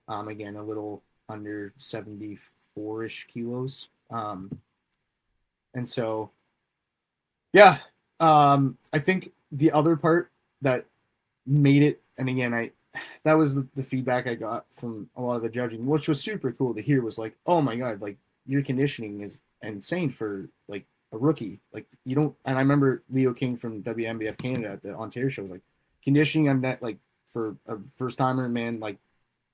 Speaker 2: again, a little under 74-ish kilos. And so yeah, I think the other part that made it, and again, that was the feedback I got from a lot of the judging, which was super cool to hear, was like, oh my God, like your conditioning is insane for like a rookie. Like you don't, and I remember Leo King from WMBF Canada at the Ontario show was like, conditioning on that, like for a first timer, man, like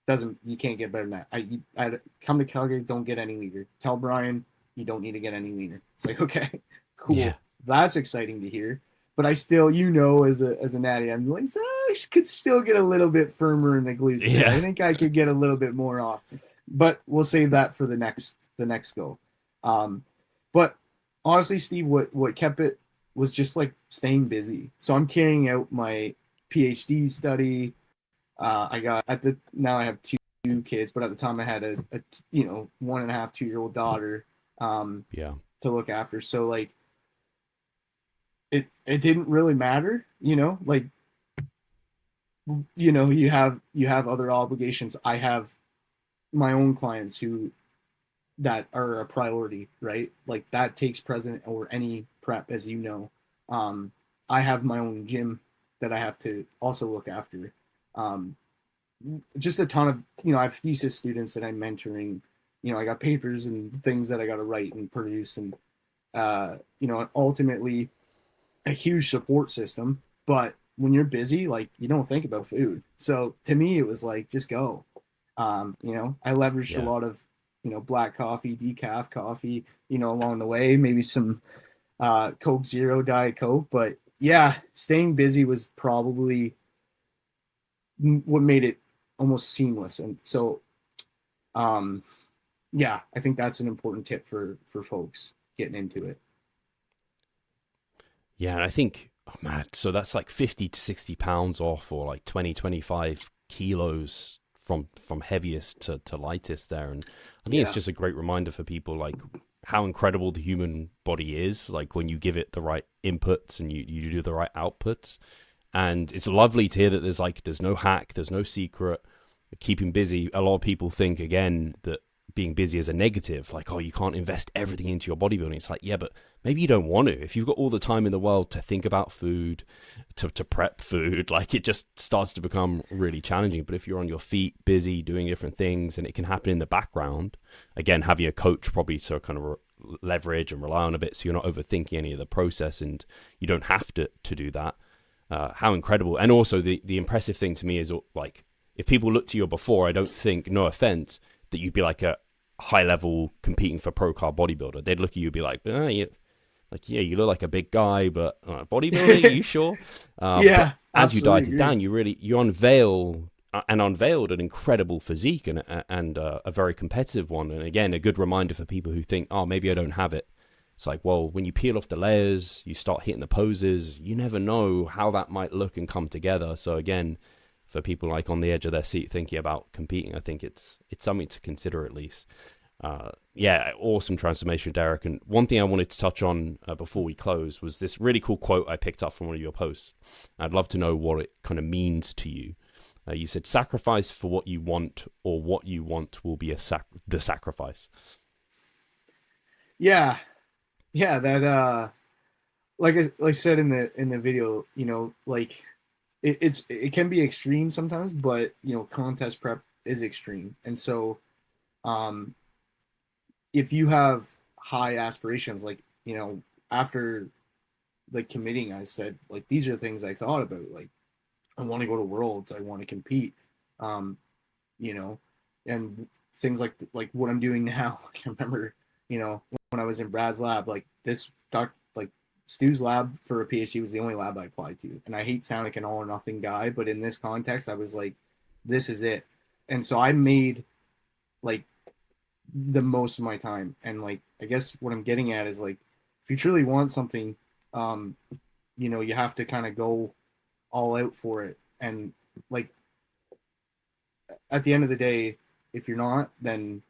Speaker 2: You can't get better than that. I come to Calgary, don't get any leaner. Tell Brian you don't need to get any leaner. It's like, okay,
Speaker 1: Yeah.
Speaker 2: cool. That's exciting to hear. But I still, as a natty, I'm like, I could still get a little bit firmer in the glutes there.
Speaker 1: Yeah.
Speaker 2: I think I could get a little bit more off. But we'll save that for the next go. But honestly, Steve, what kept it was just like staying busy. So I'm carrying out my PhD study. I got now I have two kids, but at the time I had a 1.5, 2-year-old daughter
Speaker 1: Yeah.
Speaker 2: to look after. So like it didn't really matter, like you have other obligations. I have my own clients that are a priority, right? Like that takes precedent over any prep, as you know. I have my own gym that I have to also look after. Um, just a ton of, I have thesis students that I'm mentoring. I got papers and things that I got to write and produce, and ultimately a huge support system. But when you're busy, like you don't think about food. So to me, it was like just go. I leveraged a
Speaker 1: Yeah.
Speaker 2: lot of black coffee, decaf coffee, along the way, maybe some Coke Zero, Diet Coke. But yeah, staying busy was probably what made it almost seamless. And so, um, yeah, I think that's an important tip for folks getting into it.
Speaker 1: Yeah, and I think, oh man, so that's like 50 to 60 pounds off, or like 20, 25 kilos from heaviest to lightest there. And I think it's
Speaker 2: Yeah.
Speaker 1: just a great reminder for people, like how incredible the human body is, like when you give it the right inputs and you do the right outputs. And it's lovely to hear that there's no hack, there's no secret. Keeping busy, a lot of people think again that being busy is a negative, like, oh, you can't invest everything into your bodybuilding. It's like, yeah, but maybe you don't want to. If you've got all the time in the world to think about food, to prep food, like it just starts to become really challenging. But if you're on your feet, busy, doing different things, and it can happen in the background, again, having a coach probably to kind of leverage and rely on a bit, so you're not overthinking any of the process, and you don't have to do that. How incredible. And also the impressive thing to me is, like, if people look to you before, I don't think, no offense, that you'd be like a high level competing for pro card bodybuilder. They'd look at you and be like, yeah, you look like a big guy, but bodybuilder, you sure? But
Speaker 2: Yeah,
Speaker 1: as you
Speaker 2: absolutely
Speaker 1: diet it
Speaker 2: agree.
Speaker 1: down, you unveil and unveiled an incredible physique, and a very competitive one. And again, a good reminder for people who think, oh, maybe I don't have it. It's like, well, when you peel off the layers, you start hitting the poses, you never know how that might look and come together. So again, for people like on the edge of their seat thinking about competing, I think it's something to consider at least. Yeah, awesome transformation, Derek. And one thing I wanted to touch on before we close was this really cool quote I picked up from one of your posts. I'd love to know what it kind of means to you. You said, "Sacrifice for what you want, or what you want will be the sacrifice."
Speaker 2: Yeah, yeah. That like I said in the video, like it can be extreme sometimes, but contest prep is extreme, and so um, if you have high aspirations, like after like committing, I said like these are things I thought about, like I want to go to worlds, I want to compete, um, you know, and things like what I'm doing now. I remember, when I was in Brad's lab, like like Stu's lab for a PhD was the only lab I applied to. And I hate sounding like an all or nothing guy, but in this context, I was like, this is it. And so I made like the most of my time. And like, I guess what I'm getting at is like, if you truly want something, um, you have to kind of go all out for it. And like, at the end of the day, if you're not, then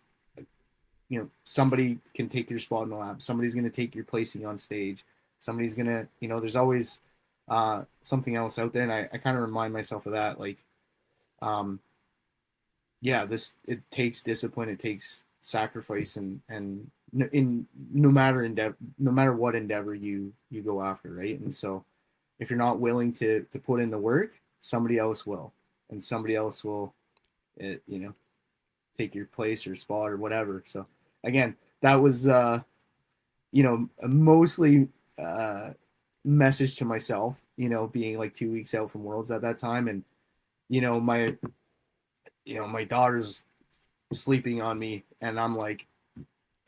Speaker 2: somebody can take your spot in the lab. Somebody's going to take your placing on stage. Somebody's going to, there's always something else out there. And I kind of remind myself of that. Like, um, yeah, it takes discipline. It takes sacrifice, and in no matter what endeavor you go after. Right. And so if you're not willing to put in the work, somebody else will, and somebody else will, it, take your place or spot or whatever. So again, that was mostly message to myself, being like 2 weeks out from Worlds at that time, and my my daughter's sleeping on me, and I'm like,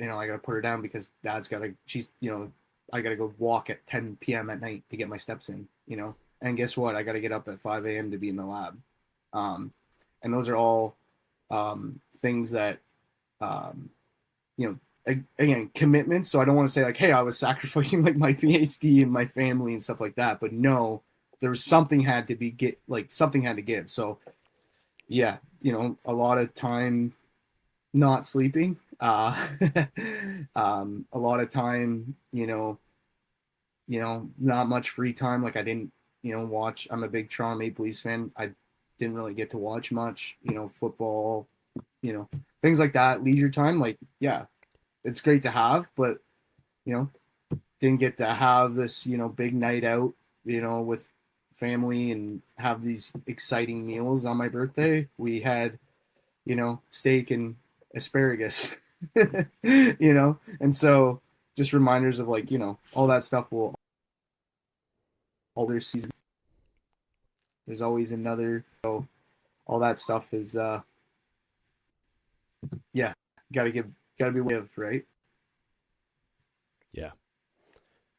Speaker 2: I gotta put her down because dad's gotta, I gotta go walk at 10 p.m. at night to get my steps in, and guess what? I gotta get up at 5 a.m. to be in the lab. And those are all things that, um, again, commitments. So I don't want to say like, hey, I was sacrificing like my PhD and my family and stuff like that. But no, there was something had to be something had to give. So yeah, a lot of time not sleeping, a lot of time, not much free time. Like I didn't, watch. I'm a big Toronto Maple Leafs fan. I didn't really get to watch much, football, things like that. Leisure time, like yeah, it's great to have, but you know, didn't get to have this, big night out, with family and have these exciting meals on my birthday. We had, steak and asparagus, and so just reminders of like, all that stuff will, all their season. There's always another, so all that stuff is, yeah, gotta be live, right?
Speaker 1: Yeah.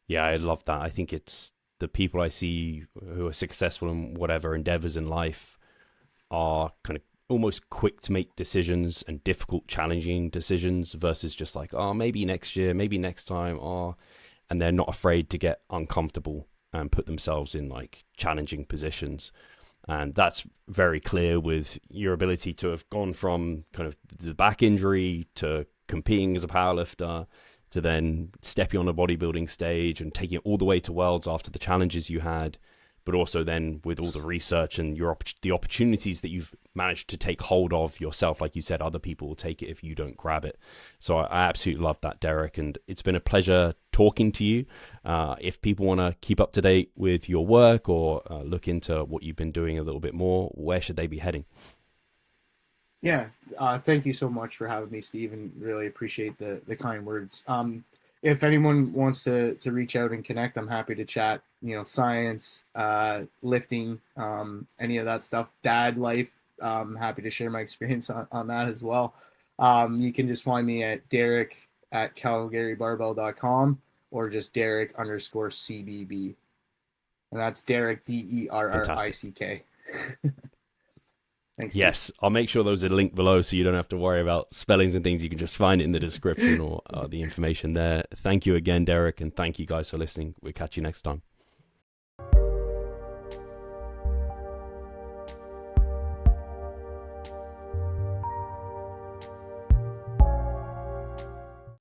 Speaker 1: Yeah, I love that. I think it's the people I see who are successful in whatever endeavors in life are kind of almost quick to make decisions and difficult, challenging decisions versus just like, oh, maybe next year, maybe next time, oh, and they're not afraid to get uncomfortable and put themselves in like challenging positions. And that's very clear with your ability to have gone from kind of the back injury to competing as a powerlifter to then stepping on a bodybuilding stage and taking it all the way to worlds after the challenges you had, but also then with all the research and the opportunities that you've managed to take hold of yourself. Like you said, other people will take it if you don't grab it. So I absolutely love that, Derek. And it's been a pleasure talking to you. If people want to keep up to date with your work or look into what you've been doing a little bit more, where should they be heading?
Speaker 2: Yeah, thank you so much for having me, Steve, and really appreciate the kind words. If anyone wants to reach out and connect, I'm happy to chat. Science, lifting, any of that stuff, dad life. Happy to share my experience on that as well. You can just find me at Derek at calgarybarbell.com or just Derek underscore CBB. And that's Derek,
Speaker 1: Fantastic.
Speaker 2: DERRICK. Thanks, Steve.
Speaker 1: Yes, I'll make sure those are linked below so you don't have to worry about spellings and things. You can just find it in the description or the information there. Thank you again, Derek, and thank you guys for listening. We'll catch you next time.